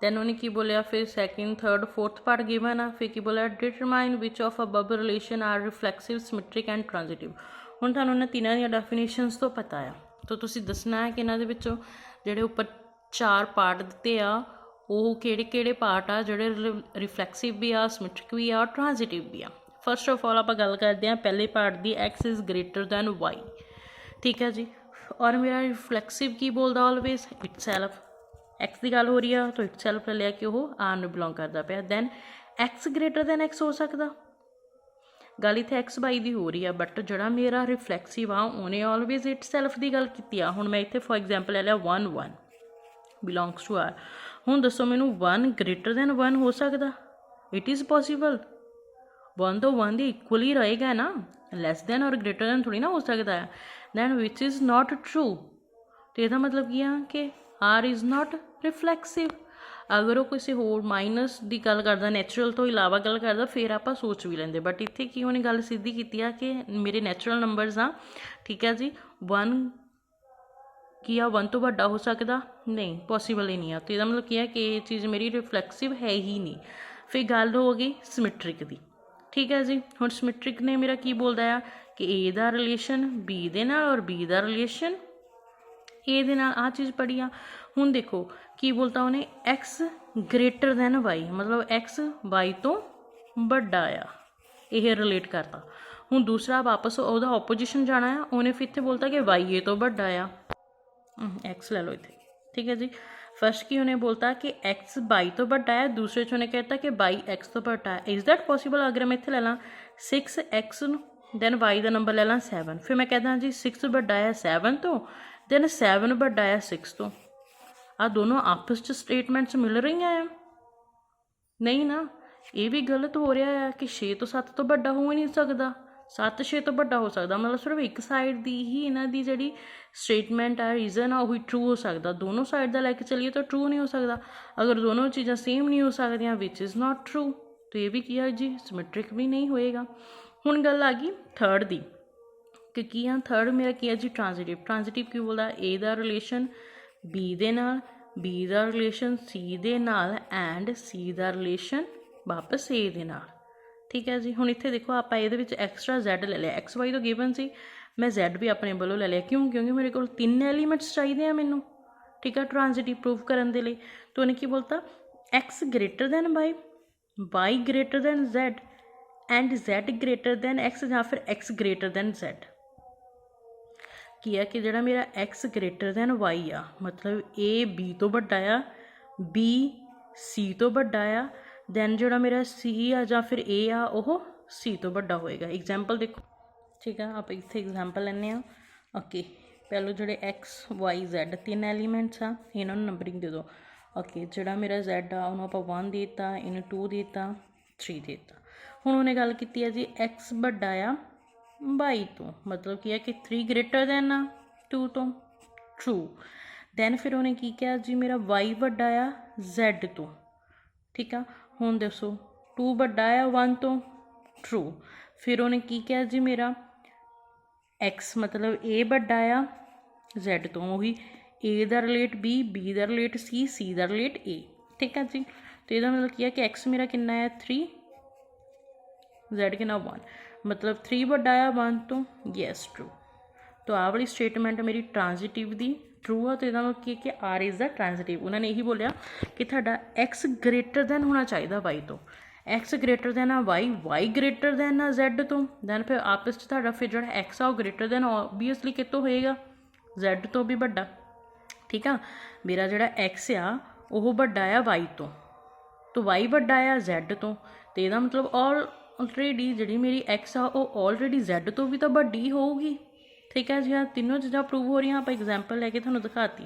ਦੈਨ ਉਹਨੇ ਕੀ ਬੋਲਿਆ, ਫਿਰ second third fourth part given ਆ। ਫਿਰ ਕੀ ਬੋਲਿਆ, determine which of above relation are reflexive, symmetric and transitive. ਹੁਣ ਤੁਹਾਨੂੰ ਇਹਨਾਂ ਤਿੰਨਾਂ ਦੀਆਂ ਡੈਫੀਨੇਸ਼ਨਸ ਤੋਂ ਪਤਾ ਆ, ਤਾਂ ਤੁਸੀਂ ਦੱਸਣਾ ਹੈ ਕਿ ਇਹਨਾਂ ਦੇ ਵਿੱਚੋਂ ਜਿਹੜੇ ਉੱਪਰ 4 ਪਾਰਟ ਦਿੱਤੇ ਆ ਉਹ ਕਿਹੜੇ ਪਾਰਟ ਆ ਜਿਹੜੇ ਰਿਫਲੈਕਸਿਵ ਵੀ ਆ, ਸਿਮੈਟ੍ਰਿਕ ਵੀ ਆ ਔਰ ਟ੍ਰਾਂਜ਼ਿਟਿਵ ਵੀ ਆ। ਫਸਟ ਆਫ ਆਲ ਆਪਾਂ ਗੱਲ ਕਰਦੇ ਹਾਂ ਪਹਿਲੇ ਪਾਰਟ ਦੀ, X is greater than Y. ਠੀਕ ਹੈ ਜੀ, ਔਰ ਮੇਰਾ ਰਿਫਲੈਕਸਿਵ ਕੀ ਬੋਲਦਾ ਆਲਵੇਜ਼, ਇਟ ਸੈਲਫ। ਐਕਸ ਦੀ ਗੱਲ ਹੋ ਰਹੀ ਆ ਤਾਂ ਇਟ ਸੈਲਫ ਲੈ ਲਿਆ ਕਿ ਉਹ ਆਰ ਨੂੰ ਬਿਲੋਂਗ ਕਰਦਾ ਪਿਆ। Then X greater than X ਹੋ ਸਕਦਾ, ਗੱਲ ਇੱਥੇ ਐਕਸ ਬਾਈ ਦੀ ਹੋ ਰਹੀ ਆ, ਬਟ ਜਿਹੜਾ ਮੇਰਾ ਰਿਫਲੈਕਸਿਵ ਆ ਉਹਨੇ ਆਲਵੇਜ਼ ਇਟ ਸੈਲਫ ਦੀ ਗੱਲ ਕੀਤੀ ਆ। ਹੁਣ ਮੈਂ ਇੱਥੇ ਫੋਰ ਐਗਜ਼ਾਮਪਲ ਲੈ ਲਿਆ 1 1 ਬਿਲੋਂਗਸ ਟੂ ਆਰ। ਹੁਣ ਦੱਸੋ ਮੈਨੂੰ 1 ਗ੍ਰੇਟਰ ਦੈਨ 1 ਹੋ ਸਕਦਾ? It is possible. 1 ਤਾਂ 1 ਦੇ ਇਕੁਅਲ ਹੀ ਰਹੇਗਾ ਨਾ, ਲੈਸ ਦੈਨ ਔਰ ਗ੍ਰੇਟਰ ਦੈਨ ਥੋੜ੍ਹੀ ਨਾ ਹੋ ਸਕਦਾ ਹੈ। Then which is not true, ਅਤੇ ਇਹਦਾ ਮਤਲਬ ਕੀ ਆ ਕਿ ਆਰ ਇਜ਼ ਨਾਟ ਰਿਫਲੈਕਸਿਵ। ਅਗਰ ਉਹ ਕਿਸੇ ਹੋਰ ਮਾਈਨਸ ਦੀ ਗੱਲ ਕਰਦਾ, ਨੈਚੁਰਲ ਤੋਂ ਇਲਾਵਾ ਗੱਲ ਕਰਦਾ, ਫਿਰ ਆਪਾਂ ਸੋਚ ਵੀ ਲੈਂਦੇ, ਬਟ ਇੱਥੇ ਕੀ ਉਹਨੇ ਗੱਲ ਸਿੱਧੀ ਕੀਤੀ ਆ ਕਿ ਮੇਰੇ ਨੈਚੁਰਲ ਨੰਬਰਸ ਆ। ਠੀਕ ਹੈ ਜੀ, 1 ਕੀ ਆ 1 ਤੋਂ ਵੱਡਾ ਹੋ ਸਕਦਾ ਨਹੀਂ, ਪੋਸੀਬਲ ਹੀ ਨਹੀਂ ਆ। ਤੇ ਇਹਦਾ ਮਤਲਬ ਕੀ ਹੈ ਕਿ ਇਹ ਚੀਜ਼ ਮੇਰੀ ਰਿਫਲੈਕਸਿਵ ਹੈ ਹੀ ਨਹੀਂ। ਫਿਰ ਗੱਲ ਹੋ ਗਈ ਸਿਮੈਟ੍ਰਿਕ ਦੀ। ਠੀਕ ਹੈ ਜੀ, ਹੁਣ ਸਿਮੈਟ੍ਰਿਕ ਨੇ ਮੇਰਾ ਕੀ ਬੋਲਦਾ ਆ ਕਿ ਏ ਦਾ ਰਿਲੇਸ਼ਨ ਬੀ ਦੇ ਨਾਲ ਔਰ ਬੀ ਦਾ ਰਿਲੇਸ਼ਨ ਏ ਦੇ ਨਾਲ। ਆਹ ਚੀਜ਼ ਪੜ੍ਹੀ ਆ। ਹੁਣ ਦੇਖੋ ਕੀ ਬੋਲਤਾ ਉਹਨੇ, ਐਕਸ ਗ੍ਰੇਟਰ ਦੈਨ ਵਾਈ, ਮਤਲਬ ਐਕਸ ਵਾਈ ਤੋਂ ਵੱਡਾ ਆ, ਇਹ ਰਿਲੇਟ ਕਰਤਾ। ਹੁਣ ਦੂਸਰਾ ਵਾਪਸ ਉਹਦਾ ਓਪੋਜੀਸ਼ਨ ਜਾਣਾ ਆ, ਉਹਨੇ ਫਿਰ ਇੱਥੇ ਬੋਲਤਾ ਕਿ ਵਾਈ ਏ ਤੋਂ ਵੱਡਾ ਆ, ਐਕਸ ਲੈ ਲਓ ਇੱਥੇ। ਠੀਕ ਹੈ ਜੀ, ਫਸਟ ਕੀ ਉਹਨੇ ਬੋਲਤਾ ਕਿ ਐਕਸ ਬਾਈ ਤੋਂ ਵੱਡਾ ਹੈ, ਦੂਸਰੇ 'ਚ ਉਹਨੇ ਕਹਿਤਾ ਕਿ ਬਾਈ ਐਕਸ ਤੋਂ ਵੱਡਾ ਹੈ। Is that possible? ਅਗਰ ਮੈਂ ਇੱਥੇ ਲੈ ਲਾਂ 6x ਨੂੰ, ਦੈਨ ਵਾਈ ਦਾ ਨੰਬਰ ਲੈ ਲਾਂ 7, ਫਿਰ ਮੈਂ ਕਹਿੰਦਾ ਜੀ 6 ਵੱਡਾ ਹੈ 7 ਤੋਂ, ਦੈਨ 7 ਵੱਡਾ ਹੈ 6 ਤੋਂ। ਆਹ ਦੋਨੋਂ ਆਪਸ 'ਚ ਸਟੇਟਮੈਂਟਸ ਮਿਲ ਰਹੀਆਂ ਆ? ਨਹੀਂ ਨਾ, ਇਹ ਵੀ ਗਲਤ ਹੋ ਰਿਹਾ ਆ ਕਿ 6 ਤੋਂ 7 ਤੋਂ ਵੱਡਾ ਹੋ ਹੀ ਨਹੀਂ ਸਕਦਾ, 7 6 ਤੋਂ ਵੱਡਾ ਹੋ ਸਕਦਾ। ਮਤਲਬ ਸਿਰਫ ਇੱਕ ਸਾਈਡ ਦੀ ਹੀ ਇਹਨਾਂ ਦੀ ਜਿਹੜੀ ਸਟੇਟਮੈਂਟ ਆ, ਰੀਜ਼ਨ ਆ, ਉਹੀ ਟਰੂ ਹੋ ਸਕਦਾ। ਦੋਨੋਂ ਸਾਈਡ ਦਾ ਲੈ ਕੇ ਚੱਲੀਏ ਤਾਂ ਟਰੂ ਨਹੀਂ ਹੋ ਸਕਦਾ। ਅਗਰ ਦੋਨੋਂ ਚੀਜ਼ਾਂ ਸੇਮ ਨਹੀਂ ਹੋ ਸਕਦੀਆਂ, ਵਿਚ ਇਜ਼ ਨਾਟ ਟਰੂ, ਤਾਂ ਇਹ ਵੀ ਕੀ ਆ ਜੀ, ਸਿਮੈਟ੍ਰਿਕ ਵੀ ਨਹੀਂ ਹੋਏਗਾ। ਹੁਣ ਗੱਲ ਆ ਗਈ ਥਰਡ ਦੀ ਕਿ ਕੀ ਆ, ਥਰਡ ਮੇਰਾ ਕੀ ਆ ਜੀ, ਟ੍ਰਾਂਜ਼ਿਟਿਵ। ਟ੍ਰਾਂਜ਼ਿਟਿਵ ਕੀ ਬੋਲਦਾ, ਏ ਦਾ ਰਿਲੇਸ਼ਨ ਬੀ ਦੇ ਨਾਲ, ਬੀ ਦਾ ਰਿਲੇਸ਼ਨ ਸੀ ਦੇ ਨਾਲ, ਐਂਡ ਸੀ ਦਾ ਰਿਲੇਸ਼ਨ ਵਾਪਸ ਏ ਦੇ ਨਾਲ। ਠੀਕ ਹੈ ਜੀ, ਹੁਣ ਇੱਥੇ ਦੇਖੋ ਆਪਾਂ ਇਹਦੇ ਵਿੱਚ ਐਕਸਟਰਾ ਜ਼ੈਡ ਲੈ ਲਿਆ, ਐਕਸ ਵਾਈ ਤੋਂ ਗਿਵਨ ਸੀ, ਮੈਂ ਜ਼ੈਡ ਵੀ ਆਪਣੇ ਵੱਲੋਂ ਲੈ ਲਿਆ। ਕਿਉਂ? ਕਿਉਂਕਿ ਮੇਰੇ ਕੋਲ 3 ਐਲੀਮੈਂਟਸ ਚਾਹੀਦੇ ਆ ਮੈਨੂੰ। ਠੀਕ ਆ, ਟ੍ਰਾਂਜ਼ਿਟਿਵ ਪ੍ਰੂਵ ਕਰਨ ਦੇ ਲਈ। ਤਾਂ ਉਹਨੇ ਕੀ ਬੋਲਤਾ, X greater than Y, Y greater than Z, and Z greater than X, ਜਾਂ ਫਿਰ ਐਕਸ ਗ੍ਰੇਟਰ ਦੈਨ ਜ਼ੈਡ। ਕੀ ਆ ਕਿ ਜਿਹੜਾ ਮੇਰਾ ਐਕਸ ਗ੍ਰੇਟਰ ਦੈਨ ਵਾਈ ਆ, ਮਤਲਬ ਏ ਬੀ ਤੋਂ ਵੱਡਾ ਆ, ਬੀ ਸੀ ਤੋਂ ਵੱਡਾ ਆ, ਦੈਨ ਜਿਹੜਾ ਮੇਰਾ ਸੀ ਆ ਜਾਂ ਫਿਰ ਏ ਆ ਉਹ ਸੀ ਤੋਂ ਵੱਡਾ ਹੋਏਗਾ। ਐਗਜ਼ਾਮਪਲ ਦੇਖੋ। ਠੀਕ ਆ, ਆਪਾਂ ਇੱਥੇ ਐਗਜ਼ਾਮਪਲ ਲੈਂਦੇ ਹਾਂ। ਓਕੇ, ਪਹਿਲੋਂ ਜਿਹੜੇ ਐਕਸ ਵਾਈ ਜ਼ੈਡ 3 ਐਲੀਮੈਂਟਸ ਆ, ਇਹਨਾਂ ਨੂੰ ਨੰਬਰਿੰਗ ਦੇ ਦਿਓ। ਓਕੇ, ਜਿਹੜਾ ਮੇਰਾ ਜ਼ੈਡ ਆ ਉਹਨੂੰ ਆਪਾਂ 1 ਦੇ ਦਿੱਤਾ, ਇਹਨੂੰ 2 ਦੇ ਦਿੱਤਾ, 3 ਦੇ ਦਿੱਤਾ। ਹੁਣ ਉਹਨੇ ਗੱਲ ਕੀਤੀ ਹੈ ਜੀ ਐਕਸ ਵੱਡਾ ਆ ਵਾਈ ਤੋਂ, ਮਤਲਬ ਕੀ ਹੈ ਕਿ 3 ਗ੍ਰੇਟਰ ਦੈਨ ਆ 2 ਤੋਂ, ਟਰੂ। ਦੈਨ ਫਿਰ ਉਹਨੇ ਕੀ ਕਿਹਾ ਜੀ, ਮੇਰਾ ਵਾਈ ਵੱਡਾ ਆ ਜ਼ੈਡ ਤੋਂ। ਠੀਕ ਆ, ਹੁਣ ਦੱਸੋ 2 ਵੱਡਾ ਆ 1 ਤੋਂ, ਟਰੂ। ਫਿਰ ਉਹਨੇ ਕੀ ਕਿਹਾ ਜੀ, ਮੇਰਾ ਐਕਸ ਮਤਲਬ ਏ ਵੱਡਾ ਆ ਜ਼ੈਡ ਤੋਂ, ਉਹੀ ਏ ਦਾ ਰਿਲੇਟ ਬੀ, ਬੀ ਦਾ ਰਿਲੇਟ ਸੀ, ਸੀ ਦਾ ਰਿਲੇਟ ਏ। ਠੀਕ ਹੈ ਜੀ, ਅਤੇ ਇਹਦਾ ਮਤਲਬ ਕੀ ਹੈ ਕਿ ਐਕਸ ਮੇਰਾ ਕਿੰਨਾ ਹੈ 3, ਜ਼ੈਡ ਕਿੰਨਾ 1, ਮਤਲਬ 3 ਵੱਡਾ ਆ 1 ਤੋਂ, ਯੈਸ ਟਰੂ। ਤਾਂ ਆਹ ਵਾਲੀ ਸਟੇਟਮੈਂਟ ਮੇਰੀ ਟ੍ਰਾਂਜ਼ਿਟਿਵ ਦੀ ਟਰੂ ਆ। ਅਤੇ ਇਹਦਾ ਮਤਲਬ ਕੀ ਕਿ ਆਰ ਇਜ਼ ਦਾ ਟ੍ਰਾਂਜ਼ਿਟਿਵ। ਉਹਨਾਂ ਨੇ ਇਹੀ ਬੋਲਿਆ ਕਿ ਤੁਹਾਡਾ ਐਕਸ ਗ੍ਰੇਟਰ ਦੈਨ ਹੋਣਾ ਚਾਹੀਦਾ ਵਾਈ ਤੋਂ, ਐਕਸ ਗ੍ਰੇਟਰ ਦੈਨ ਆ ਵਾਈ, ਵਾਈ ਗ੍ਰੇਟਰ ਦੈਨ ਆ ਜ਼ੈਡ ਤੋਂ, ਦੈਨ ਫਿਰ ਆਪਸ 'ਚ ਤੁਹਾਡਾ ਫਿਰ ਜਿਹੜਾ ਐਕਸ ਆ ਉਹ ਗ੍ਰੇਟਰ ਦੈਨ ਓਬੀਅਸਲੀ ਕਿਤੋਂ ਹੋਏਗਾ, ਜ਼ੈਡ ਤੋਂ ਵੀ ਵੱਡਾ। ਠੀਕ ਆ, ਮੇਰਾ ਜਿਹੜਾ ਐਕਸ ਆ ਉਹ ਵੱਡਾ ਆ ਵਾਈ ਤੋਂ, ਤਾਂ ਵਾਈ ਵੱਡਾ ਆ ਜ਼ੈਡ ਤੋਂ, ਅਤੇ ਇਹਦਾ ਮਤਲਬ ਆਲਰੇਡੀ ਜਿਹੜੀ ਮੇਰੀ ਐਕਸ ਆ ਉਹ ਆਲਰੇਡੀ ਜ਼ੈਡ ਤੋਂ ਵੀ ਤਾਂ ਵੱਡੀ ਹੋਊਗੀ। ਠੀਕ ਹੈ ਜੀ, ਆ ਤਿੰਨੋਂ ਚੀਜ਼ਾਂ ਪ੍ਰੂਵ ਹੋ ਰਹੀਆਂ, ਆਪਾਂ ਐਗਜ਼ਾਮਪਲ ਲੈ ਕੇ ਤੁਹਾਨੂੰ ਦਿਖਾਤੀ।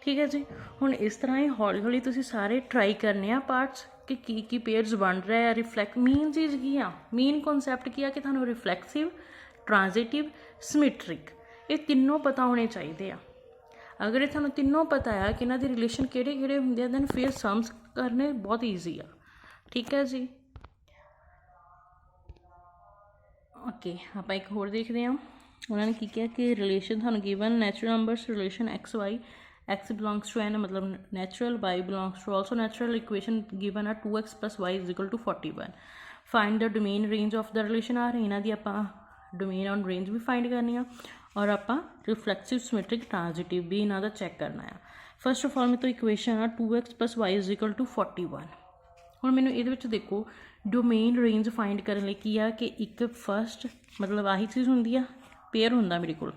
ਠੀਕ ਹੈ ਜੀ, ਹੁਣ ਇਸ ਤਰ੍ਹਾਂ ਹੀ ਹੌਲੀ ਹੌਲੀ ਤੁਸੀਂ ਸਾਰੇ ਟਰਾਈ ਕਰਨੇ ਆ ਪਾਰਟਸ ਕਿ ਕੀ ਪੇਅਰਸ ਬਣ ਰਿਹਾ ਆ। ਰਿਫਲੈਕਟ ਮੇਨ ਚੀਜ਼ ਕੀ ਆ, ਮੇਨ ਕਨਸੈਪਟ ਕੀ ਆ ਕਿ ਤੁਹਾਨੂੰ ਰਿਫਲੈਕਸਿਵ, ਟ੍ਰਾਂਜ਼ਿਟਿਵ, ਸਿਮੈਟ੍ਰਿਕ ਇਹ ਤਿੰਨੋਂ ਪਤਾ ਹੋਣੇ ਚਾਹੀਦੇ ਆ। ਅਗਰ ਇਹ ਤੁਹਾਨੂੰ ਤਿੰਨੋਂ ਪਤਾ ਆ ਕਿ ਇਹਨਾਂ ਦੇ ਰਿਲੇਸ਼ਨ ਕਿਹੜੇ ਕਿਹੜੇ ਹੁੰਦੇ ਆ, ਦੈਨ ਫਿਰ ਸਮਸ ਕਰਨੇ ਬਹੁਤ ਈਜ਼ੀ ਆ। ਠੀਕ ਹੈ ਜੀ, ਓਕੇ, ਆਪਾਂ ਇੱਕ ਹੋਰ ਦੇਖਦੇ ਹਾਂ। ਉਹਨਾਂ ਨੇ ਕੀ ਕਿਹਾ ਕਿ ਰਿਲੇਸ਼ਨ ਤੁਹਾਨੂੰ given natural numbers relation X Y, x belongs to n मतलब natural, y belongs to also natural, equation given are 2x plus y is equal to 41. Find the domain range of the relation ਆ ਇਹਨਾਂ ਦੀ ਆਪਾਂ domain on range we find ਕਰਨੀ ਆ, ਔਰ ਆਪਾਂ reflexive, symmetric, transitive ਵੀ ਇਹਨਾਂ ਦਾ check ਕਰਨਾ ਆ। ਫਸਟ ਆਫ ਆਲ ਮੇਰੇ ਤੋਂ ਇਕੁਏਸ਼ਨ ਆ 2x plus y is equal to 41। ਹੁਣ ਮੈਨੂੰ ਇਹਦੇ ਵਿੱਚ ਦੇਖੋ ਡੋਮੇਨ ਰੇਂਜ ਫਾਈਂਡ ਕਰਨ ਲਈ ਕੀ ਆ ਕਿ ਇੱਕ ਫਸਟ ਮਤਲਬ ਆਹੀ ਚੀਜ਼ ਹੁੰਦੀ ਆ, ਪੇਅਰ ਹੁੰਦਾ ਮੇਰੇ ਕੋਲ।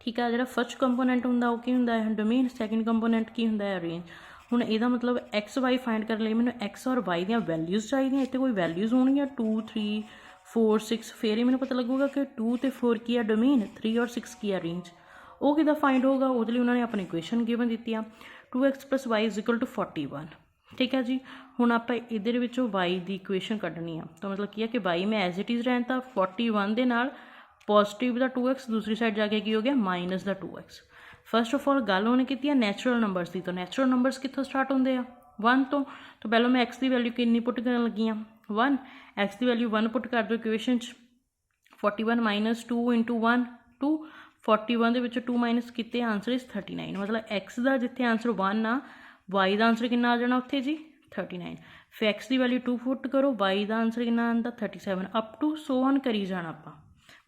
ਠੀਕ ਆ, ਜਿਹੜਾ ਫਸਟ ਕੰਪੋਨੈਂਟ ਹੁੰਦਾ ਉਹ ਕੀ ਹੁੰਦਾ ਹੈ ਡੋਮੇਨ, ਸੈਕਿੰਡ ਕੰਪੋਨੈਂਟ ਕੀ ਹੁੰਦਾ ਹੈ ਰੇਂਜ। ਹੁਣ ਇਹਦਾ ਮਤਲਬ ਐਕਸ ਵਾਈ ਫਾਈਂਡ ਕਰਨ ਲਈ ਮੈਨੂੰ ਐਕਸ ਔਰ ਵਾਈ ਦੀਆਂ ਵੈਲਿਊਜ਼ ਚਾਹੀਦੀਆਂ। ਇੱਥੇ ਕੋਈ ਵੈਲਿਊਜ਼ ਹੋਣਗੀਆਂ 2 3 4 6, ਫਿਰ ਹੀ ਮੈਨੂੰ ਪਤਾ ਲੱਗੂਗਾ ਕਿ 2 ਅਤੇ 4 ਕੀ ਆ ਡੋਮੇਨ, 3 ਔਰ 6 ਕੀ ਆ ਰੇਂਜ। ਉਹ ਕਿੱਦਾਂ ਫਾਈਂਡ ਹੋਊਗਾ, ਉਹਦੇ ਲਈ ਉਹਨਾਂ ਨੇ ਆਪਣੀ ਇਕੁਏਸ਼ਨ ਗਿਵਨ ਦਿੱਤੀ ਆ 2x + y = 41। ਠੀਕ ਹੈ ਜੀ, ਹੁਣ ਆਪਾਂ ਇਹਦੇ ਵਿੱਚੋਂ y ਦੀ ਇਕੁਏਸ਼ਨ ਕੱਢਣੀ ਆ, ਤਾਂ ਮਤਲਬ ਕੀ ਆ ਕਿ y ਮੈਂ ਐਜ਼ ਇਟ ਇਜ਼ ਰਹਿਣ ਤਾਂ 41 ਦੇ ਨਾਲ ਪੋਜ਼ੀਟਿਵ ਦਾ 2x, ਦੂਸਰੀ ਸਾਈਡ ਜਾ ਕੇ ਕੀ ਹੋ ਗਿਆ minus the 2x। First of ਆਲ ਗੱਲ ਉਹਨੇ ਕੀਤੀ ਆ ਨੈਚੁਰਲ ਨੰਬਰਸ ਦੀ, ਤਾਂ ਨੈਚੁਰਲ ਨੰਬਰਸ ਕਿੱਥੋਂ ਸਟਾਰਟ ਹੁੰਦੇ ਆ 1 ਤੋਂ। ਤਾਂ ਪਹਿਲਾਂ ਮੈਂ x ਦੀ ਵੈਲਿਊ ਕਿੰਨੀ ਪੁੱਟ ਕਰਨ ਲੱਗੀ ਆ 1, x ਦੀ ਵੈਲਿਊ 1 ਪੁੱਟ ਕਰ ਦਿਓ ਇਕੁਏਸ਼ਨ 'ਚ। 41 - 2 × 1 2, 41 ਦੇ ਵਿੱਚੋਂ 2 ਮਾਈਨਸ ਕੀਤੇ ਆਂਸਰ ਇਜ਼ 39। ਮਤਲਬ x ਦਾ ਜਿੱਥੇ ਆਂਸਰ 1 ਆ y ਦਾ ਆਂਸਰ ਕਿੰਨਾ ਆ ਜਾਣਾ ਉੱਥੇ ਜੀ 39। ਫਿਰ x ਦੀ ਵੈਲਿਊ 2 ਪੁੱਟ ਕਰੋ, y ਦਾ ਆਂਸਰ ਕਿੰਨਾ ਆਉਂਦਾ 37 ਅਪ ਟੂ ਸੋ ਔਨ ਕਰੀ ਜਾਣਾ ਆਪਾਂ।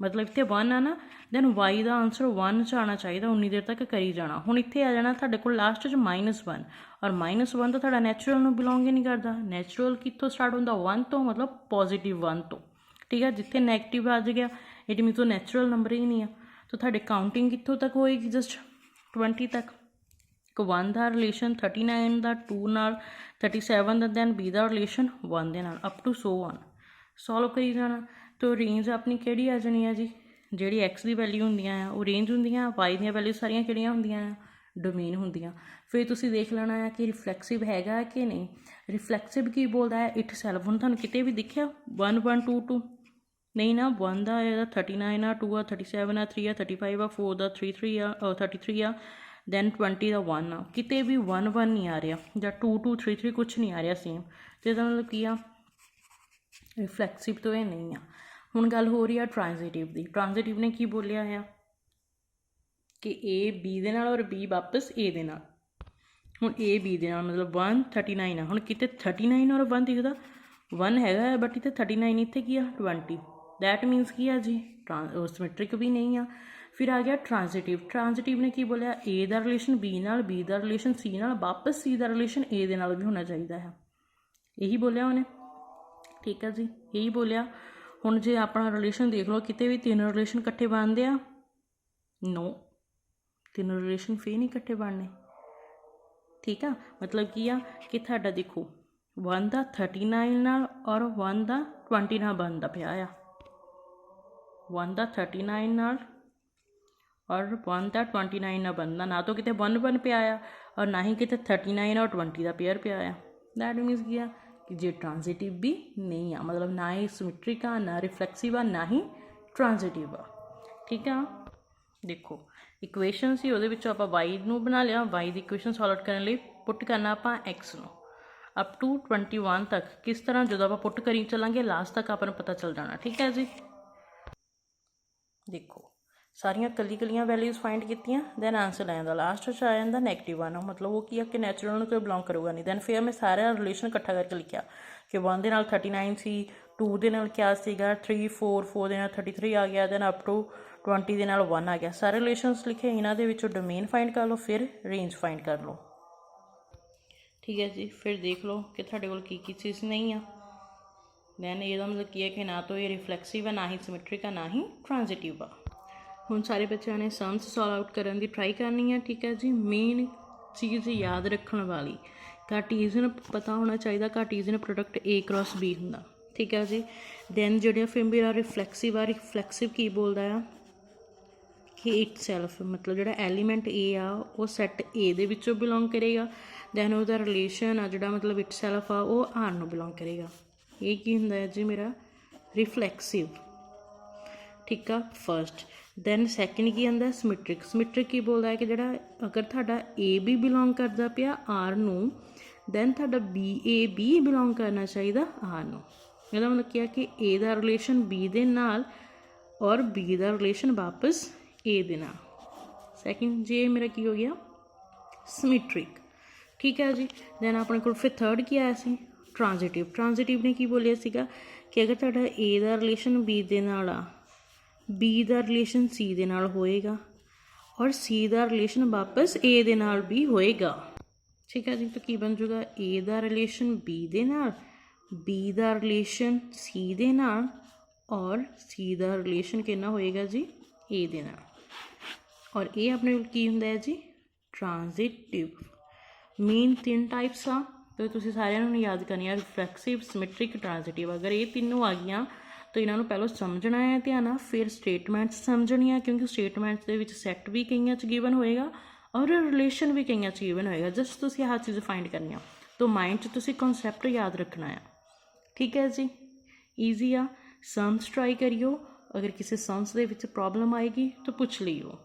ਮਤਲਬ ਇੱਥੇ 1 ਆ ਨਾ, ਦੈਨ y ਦਾ ਆਂਸਰ 1 'ਚ ਆਉਣਾ ਚਾਹੀਦਾ, ਉਨੀ ਦੇਰ ਤੱਕ ਕਰੀ ਜਾਣਾ। ਹੁਣ ਇੱਥੇ ਆ ਜਾਣਾ ਤੁਹਾਡੇ ਕੋਲ ਲਾਸਟ 'ਚ -1 ਔਰ -1 ਤਾਂ ਤੁਹਾਡਾ ਨੈਚੁਰਲ ਨੂੰ ਬਿਲੋਂਗ ਹੀ ਨਹੀਂ ਕਰਦਾ। ਨੈਚੁਰਲ ਕਿੱਥੋਂ ਸਟਾਰਟ ਹੁੰਦਾ 1 ਤੋਂ, ਮਤਲਬ ਪੋਜ਼ੀਟਿਵ 1 ਤੋਂ। ਠੀਕ ਹੈ, ਜਿੱਥੇ ਨੈਗੇਟਿਵ ਆ ਗਿਆ ਇਟ ਮੀਨਸ ਉਹ ਨੈਚੁਰਲ ਨੰਬਰ ਹੀ ਨਹੀਂ ਆ। ਤਾਂ ਤੁਹਾਡੇ ਕਾਊਂਟਿੰਗ ਕਿੱਥੋਂ ਤੱਕ ਹੋਏਗੀ ਜਸਟ 20 ਤੱਕ। 1 ਦਾ ਰਿਲੇਸ਼ਨ 39 ਦਾ 2 ਨਾਲ, 37 ਦਾ ਦੈਨ b ਦਾ ਰਿਲੇਸ਼ਨ 1 ਦੇ ਨਾਲ up to so on solve ਕਰੀ ਜਾਣਾ। ਤਾਂ ਰੇਂਜ ਆਪਣੀ ਕਿਹੜੀ ਆ ਜਾਣੀ ਆ ਜੀ, ਜਿਹੜੀ x ਦੀ ਵੈਲਿਊ ਹੁੰਦੀਆਂ ਆ ਉਹ ਰੇਂਜ ਹੁੰਦੀਆਂ, y ਦੀਆਂ ਵੈਲਿਊ ਸਾਰੀਆਂ ਕਿਹੜੀਆਂ ਹੁੰਦੀਆਂ ਆ ਡੋਮੇਨ ਹੁੰਦੀਆਂ। ਫਿਰ ਤੁਸੀਂ ਦੇਖ ਲੈਣਾ ਆ ਕਿ ਰਿਫਲੈਕਸਿਵ ਹੈਗਾ ਕਿ ਨਹੀਂ। ਰਿਫਲੈਕਸਿਵ ਕੀ ਬੋਲਦਾ ਹੈ ਇਟ ਸੈਲਫ। ਹੁਣ ਤੁਹਾਨੂੰ ਕਿਤੇ ਵੀ ਦਿਖਿਆ 1 1 2 2 ਨਹੀਂ ਨਾ, 1 ਦਾ ਇਹਦਾ 39 ਆ, 2 ਆ 37 ਆ, 3 ਆ 35 ਆ, 4 ਦਾ 33 ਆ 33 ਆ, ਦੈਨ 20 ਦਾ 1 ਆ। ਕਿਤੇ ਵੀ 1 1 ਨਹੀਂ ਆ ਰਿਹਾ ਜਾਂ 2 2 3 3 ਕੁਛ ਨਹੀਂ ਆ ਰਿਹਾ ਸੇਮ। ਅਤੇ ਇਹਦਾ ਮਤਲਬ ਕੀ ਆ ਰਿਫਲੈਕਸਿਵ ਤੋਂ ਇਹ ਨਹੀਂ ਆ। ਹੁਣ ਗੱਲ ਹੋ ਰਹੀ ਆ ਟ੍ਰਾਂਜ਼ਿਟਿਵ ਦੀ। ਟ੍ਰਾਂਜ਼ਿਟਿਵ ਨੇ ਕੀ ਬੋਲਿਆ ਆ ਕਿ A B ਦੇ ਨਾਲ ਔਰ B ਵਾਪਸ A ਦੇ ਨਾਲ। ਹੁਣ A B ਦੇ ਨਾਲ ਮਤਲਬ 1 39 ਆ। ਹੁਣ ਕਿਤੇ 39 ਔਰ 1 ਦਿਖਦਾ 1 ਹੈਗਾ ਬਟ ਇੱਥੇ 39 ਇੱਥੇ ਕੀ ਆ 20। ਦੈਟ ਮੀਨਸ ਕੀ ਆ ਜੀ ਸਿਮੈਟ੍ਰਿਕ ਵੀ ਨਹੀਂ ਆ। ਫਿਰ ਆ ਗਿਆ ਟ੍ਰਾਂਜ਼ਿਟਿਵ। ਟ੍ਰਾਂਜ਼ਿਟਿਵ ਨੇ ਕੀ ਬੋਲਿਆ A ਦਾ ਰਿਲੇਸ਼ਨ B ਨਾਲ, B ਦਾ ਰਿਲੇਸ਼ਨ C ਨਾਲ, ਵਾਪਸ C ਦਾ ਰਿਲੇਸ਼ਨ A ਦੇ ਨਾਲ ਵੀ ਹੋਣਾ ਚਾਹੀਦਾ ਹੈ। ਇਹੀ ਬੋਲਿਆ ਉਹਨੇ। ਠੀਕ ਆ ਜੀ, ਇਹੀ ਬੋਲਿਆ। ਹੁਣ ਜੇ ਆਪਣਾ ਰਿਲੇਸ਼ਨ ਦੇਖ ਲਓ ਕਿਤੇ ਵੀ 3 ਰਿਲੇਸ਼ਨ ਇਕੱਠੇ ਬਣਦੇ ਆ ਨੋ, 3 ਰਿਲੇਸ਼ਨ ਫੇਰ ਨਹੀਂ ਇਕੱਠੇ ਬਣਨੇ। ਠੀਕ ਆ, ਮਤਲਬ ਕੀ ਆ ਕਿ ਤੁਹਾਡਾ ਦੇਖੋ 1 ਦਾ 39 ਨਾਲ ਔਰ 1 ਦਾ 20 ਨਾਲ ਬਣਦਾ ਪਿਆ ਆ। 1 ਦਾ 39 ਨਾਲ ਔਰ 1 ਦਾ 29 ਨਾਲ ਬਣਦਾ, ਨਾ ਤਾਂ ਕਿਤੇ 1 1 ਪਿਆ ਆ ਔਰ ਨਾ ਹੀ ਕਿਤੇ 39 ਔਰ 20 ਦਾ ਪੇਅਰ ਪਿਆ ਆ। ਦੈਟ ਮੀਨਸ ਕੀ ਆ ਕਿ ਜੇ ਟ੍ਰਾਂਜ਼ਿਟਿਵ ਵੀ ਨਹੀਂ ਆ, ਮਤਲਬ ਨਾ ਹੀ ਸਿਮੈਟ੍ਰਿਕ ਆ, ਨਾ ਰਿਫਲੈਕਸਿਵ ਆ, ਨਾ ਹੀ ਟ੍ਰਾਂਜ਼ਿਟਿਵ ਆ। ਠੀਕ ਆ, ਦੇਖੋ ਇਕੁਏਸ਼ਨ ਸੀ ਉਹਦੇ ਵਿੱਚੋਂ ਆਪਾਂ y ਨੂੰ ਬਣਾ ਲਿਆ। y ਦੀ ਇਕੁਏਸ਼ਨ ਸੋਲਵ ਕਰਨ ਲਈ ਪੁੱਟ ਕਰਨਾ ਆਪਾਂ x ਨੂੰ ਅਪ ਟੂ 21 ਤੱਕ। ਕਿਸ ਤਰ੍ਹਾਂ ਜਦੋਂ ਆਪਾਂ ਪੁੱਟ ਕਰੀ ਚੱਲਾਂਗੇ ਲਾਸਟ ਤੱਕ ਆਪਾਂ ਨੂੰ ਪਤਾ ਚੱਲ ਜਾਣਾ। ਠੀਕ ਹੈ ਜੀ, ਦੇਖੋ ਸਾਰੀਆਂ ਕੱਲੀਆਂ ਵੈਲਿਊਜ਼ ਫਾਈਂਡ ਕੀਤੀਆਂ, ਦੈਨ ਆਂਸਰ ਆ ਜਾਂਦਾ ਲਾਸਟ 'ਚ ਆ ਜਾਂਦਾ -1। ਮਤਲਬ ਉਹ ਕੀ ਆ ਕਿ ਨੈਚੁਰਲ ਨੂੰ ਕੋਈ ਬਿਲੋਂਗ ਕਰੂਗਾ ਨਹੀਂ। ਦੈਨ ਫਿਰ ਮੈਂ ਸਾਰਾ ਰਿਲੇਸ਼ਨ ਇਕੱਠਾ ਕਰਕੇ ਲਿਖਿਆ ਕਿ 1 ਦੇ ਨਾਲ 39 ਸੀ, 2 ਦੇ ਨਾਲ ਕਿਆ ਸੀਗਾ 3 4 ਦੇ ਨਾਲ 33 ਆ ਗਿਆ, ਦੈਨ ਅਪ ਟੂ 20 ਦੇ ਨਾਲ 1 ਆ ਗਿਆ। ਸਾਰੇ ਰਿਲੇਸ਼ਨਸ ਲਿਖੇ, ਇਹਨਾਂ ਦੇ ਵਿੱਚੋਂ ਡੋਮੇਨ ਫਾਈਂਡ ਕਰ ਲਓ, ਫਿਰ ਰੇਂਜ ਫਾਈਂਡ ਕਰ ਲਓ। ਠੀਕ ਹੈ ਜੀ, ਫਿਰ ਦੇਖ ਲਓ ਕਿ ਤੁਹਾਡੇ ਕੋਲ ਕੀ ਚੀਜ਼ ਨਹੀਂ ਆ। ਦੈਨ ਇਹਦਾ ਮਤਲਬ ਕੀ ਹੈ ਕਿ ਨਾ ਤਾਂ ਇਹ ਰਿਫਲੈਕਸਿਵ ਆ, ਨਾ ਹੀ ਸਿਮੈਟ੍ਰਿਕ ਆ, ਨਾ ਹੀ ਟ੍ਰਾਂਜ਼ਿਟਿਵ ਆ। ਹੁਣ ਸਾਰੇ ਬੱਚਿਆਂ ਨੇ ਸਮਸ ਸੋਲਵ ਆਊਟ ਕਰਨ ਦੀ ਟਰਾਈ ਕਰਨੀ ਹੈ। ਠੀਕ ਹੈ ਜੀ, ਮੇਨ ਚੀਜ਼ ਯਾਦ ਰੱਖਣ ਵਾਲੀ ਕਾਰਟੀਜ਼ਨ ਪਤਾ ਹੋਣਾ ਚਾਹੀਦਾ। ਕਾਰਟੀਜ਼ਨ ਪ੍ਰੋਡਕਟ A × B ਹੁੰਦਾ। ਠੀਕ ਹੈ ਜੀ, ਦੈਨ ਜਿਹੜਾ ਫਿਰ ਮੇਰਾ ਰਿਫਲੈਕਸਿਵ ਆ, ਰਿਫਲੈਕਸਿਵ ਕੀ ਬੋਲਦਾ ਆ ਕਿ ਇਟ ਸੈਲਫ, ਮਤਲਬ ਜਿਹੜਾ ਐਲੀਮੈਂਟ A ਆ ਉਹ ਸੈੱਟ A ਦੇ ਵਿੱਚੋਂ ਬਿਲੋਂਗ ਕਰੇਗਾ। ਦੈਨ ਉਹਦਾ ਰਿਲੇਸ਼ਨ ਆ ਜਿਹੜਾ ਮਤਲਬ ਇਟ ਸੈਲਫ ਆ ਉਹ R ਨੂੰ ਬਿਲੋਂਗ ਕਰੇਗਾ। ਇਹ ਕੀ ਹੁੰਦਾ ਹੈ ਜੀ ਮੇਰਾ ਰਿਫਲੈਕਸਿਵ। ਠੀਕ ਆ ਫਸਟ। ਦੈਨ ਸੈਕਿੰਡ ਕੀ ਆਉਂਦਾ ਸਿਮੈਟ੍ਰਿਕ। ਸਿਮੈਟ੍ਰਿਕ ਕੀ ਬੋਲਦਾ ਹੈ ਕਿ ਜਿਹੜਾ ਅਗਰ ਤੁਹਾਡਾ A ਵੀ ਬਿਲੋਂਗ ਕਰਦਾ ਪਿਆ R ਨੂੰ, ਦੈਨ ਤੁਹਾਡਾ A B ਬਿਲੋਂਗ ਕਰਨਾ ਚਾਹੀਦਾ R ਨੂੰ। ਇਹਦਾ ਮਤਲਬ ਕੀ ਹੈ ਕਿ A ਦਾ ਰਿਲੇਸ਼ਨ B ਦੇ ਨਾਲ ਔਰ B ਦਾ ਰਿਲੇਸ਼ਨ ਵਾਪਸ A ਦੇ ਨਾਲ। ਸੈਕਿੰਡ ਜੇ ਮੇਰਾ ਕੀ ਹੋ ਗਿਆ ਸਿਮੈਟ੍ਰਿਕ। ਠੀਕ ਹੈ ਜੀ, ਦੈਨ ਆਪਣੇ ਕੋਲ ਫਿਰ ਥਰਡ ਕੀ ਆਇਆ ਸੀ ਟ੍ਰਾਂਜ਼ਿਟਿਵ। ਟ੍ਰਾਂਜ਼ਿਟਿਵ ਨੇ ਕੀ ਬੋਲਿਆ ਸੀਗਾ ਕਿ ਅਗਰ ਤੁਹਾਡਾ A ਦਾ ਰਿਲੇਸ਼ਨ B ਦੇ ਨਾਲ ਆ, B ਦਾ ਰਿਲੇਸ਼ਨ C ਦੇ ਨਾਲ ਹੋਏਗਾ ਔਰ C ਦਾ ਰਿਲੇਸ਼ਨ ਵਾਪਸ A ਦੇ ਨਾਲ ਵੀ ਹੋਏਗਾ। ਠੀਕ ਹੈ ਜੀ, ਤਾਂ ਕੀ ਬਣ ਜੂਗਾ A ਦਾ ਰਿਲੇਸ਼ਨ B ਦੇ ਨਾਲ, B ਦਾ ਰਿਲੇਸ਼ਨ C ਦੇ ਨਾਲ ਔਰ C ਦਾ ਰਿਲੇਸ਼ਨ ਕਿੰਨਾ ਹੋਏਗਾ ਜੀ A ਦੇ ਨਾਲ। ਔਰ ਇਹ ਆਪਣੇ ਕੋਲ ਕੀ ਹੁੰਦਾ ਹੈ ਜੀ ਟ੍ਰਾਂਜ਼ਿਟਿਵ। ਮੇਨ 3 ਟਾਈਪਸ ਆ ਅਤੇ ਤੁਸੀਂ ਸਾਰਿਆਂ ਨੂੰ ਯਾਦ ਕਰਨੀ ਆ ਰਿਫਲੈਕਸਿਵ, ਸਿਮੈਟ੍ਰਿਕ, ਟ੍ਰਾਂਜ਼ਿਟਿਵ। ਅਗਰ ਇਹ ਤਿੰਨੋਂ ਆ ਗਈਆਂ ਤਾਂ ਇਹਨਾਂ ਨੂੰ ਪਹਿਲਾਂ ਸਮਝਣਾ ਹੈ ਧਿਆਨ ਨਾਲ, ਫਿਰ ਸਟੇਟਮੈਂਟਸ ਸਮਝਣੀਆਂ ਕਿਉਂਕਿ ਸਟੇਟਮੈਂਟਸ ਦੇ ਵਿੱਚ ਸੈੱਟ ਵੀ ਕਈਆਂ 'ਚ ਗਿਵਨ ਹੋਏਗਾ ਔਰ ਰਿਲੇਸ਼ਨ ਵੀ ਕਈਆਂ 'ਚ ਗਿਵਨ ਹੋਏਗਾ। ਜਸਟ ਤੁਸੀਂ ਆਹ ਚੀਜ਼ ਫਾਈਂਡ ਕਰਨੀ ਆ ਤਾਂ ਮਾਈਂਡ 'ਚ ਤੁਸੀਂ ਕਨਸੈਪਟ ਯਾਦ ਰੱਖਣਾ ਆ। ਠੀਕ ਹੈ ਜੀ, ਈਜ਼ੀ ਆ। ਸਮਸ ਟਰਾਈ ਕਰਿਓ, ਅਗਰ ਕਿਸੇ ਸਮਸ ਦੇ ਵਿੱਚ ਪ੍ਰੋਬਲਮ ਆਏਗੀ ਤਾਂ ਪੁੱਛ ਲਈਓ।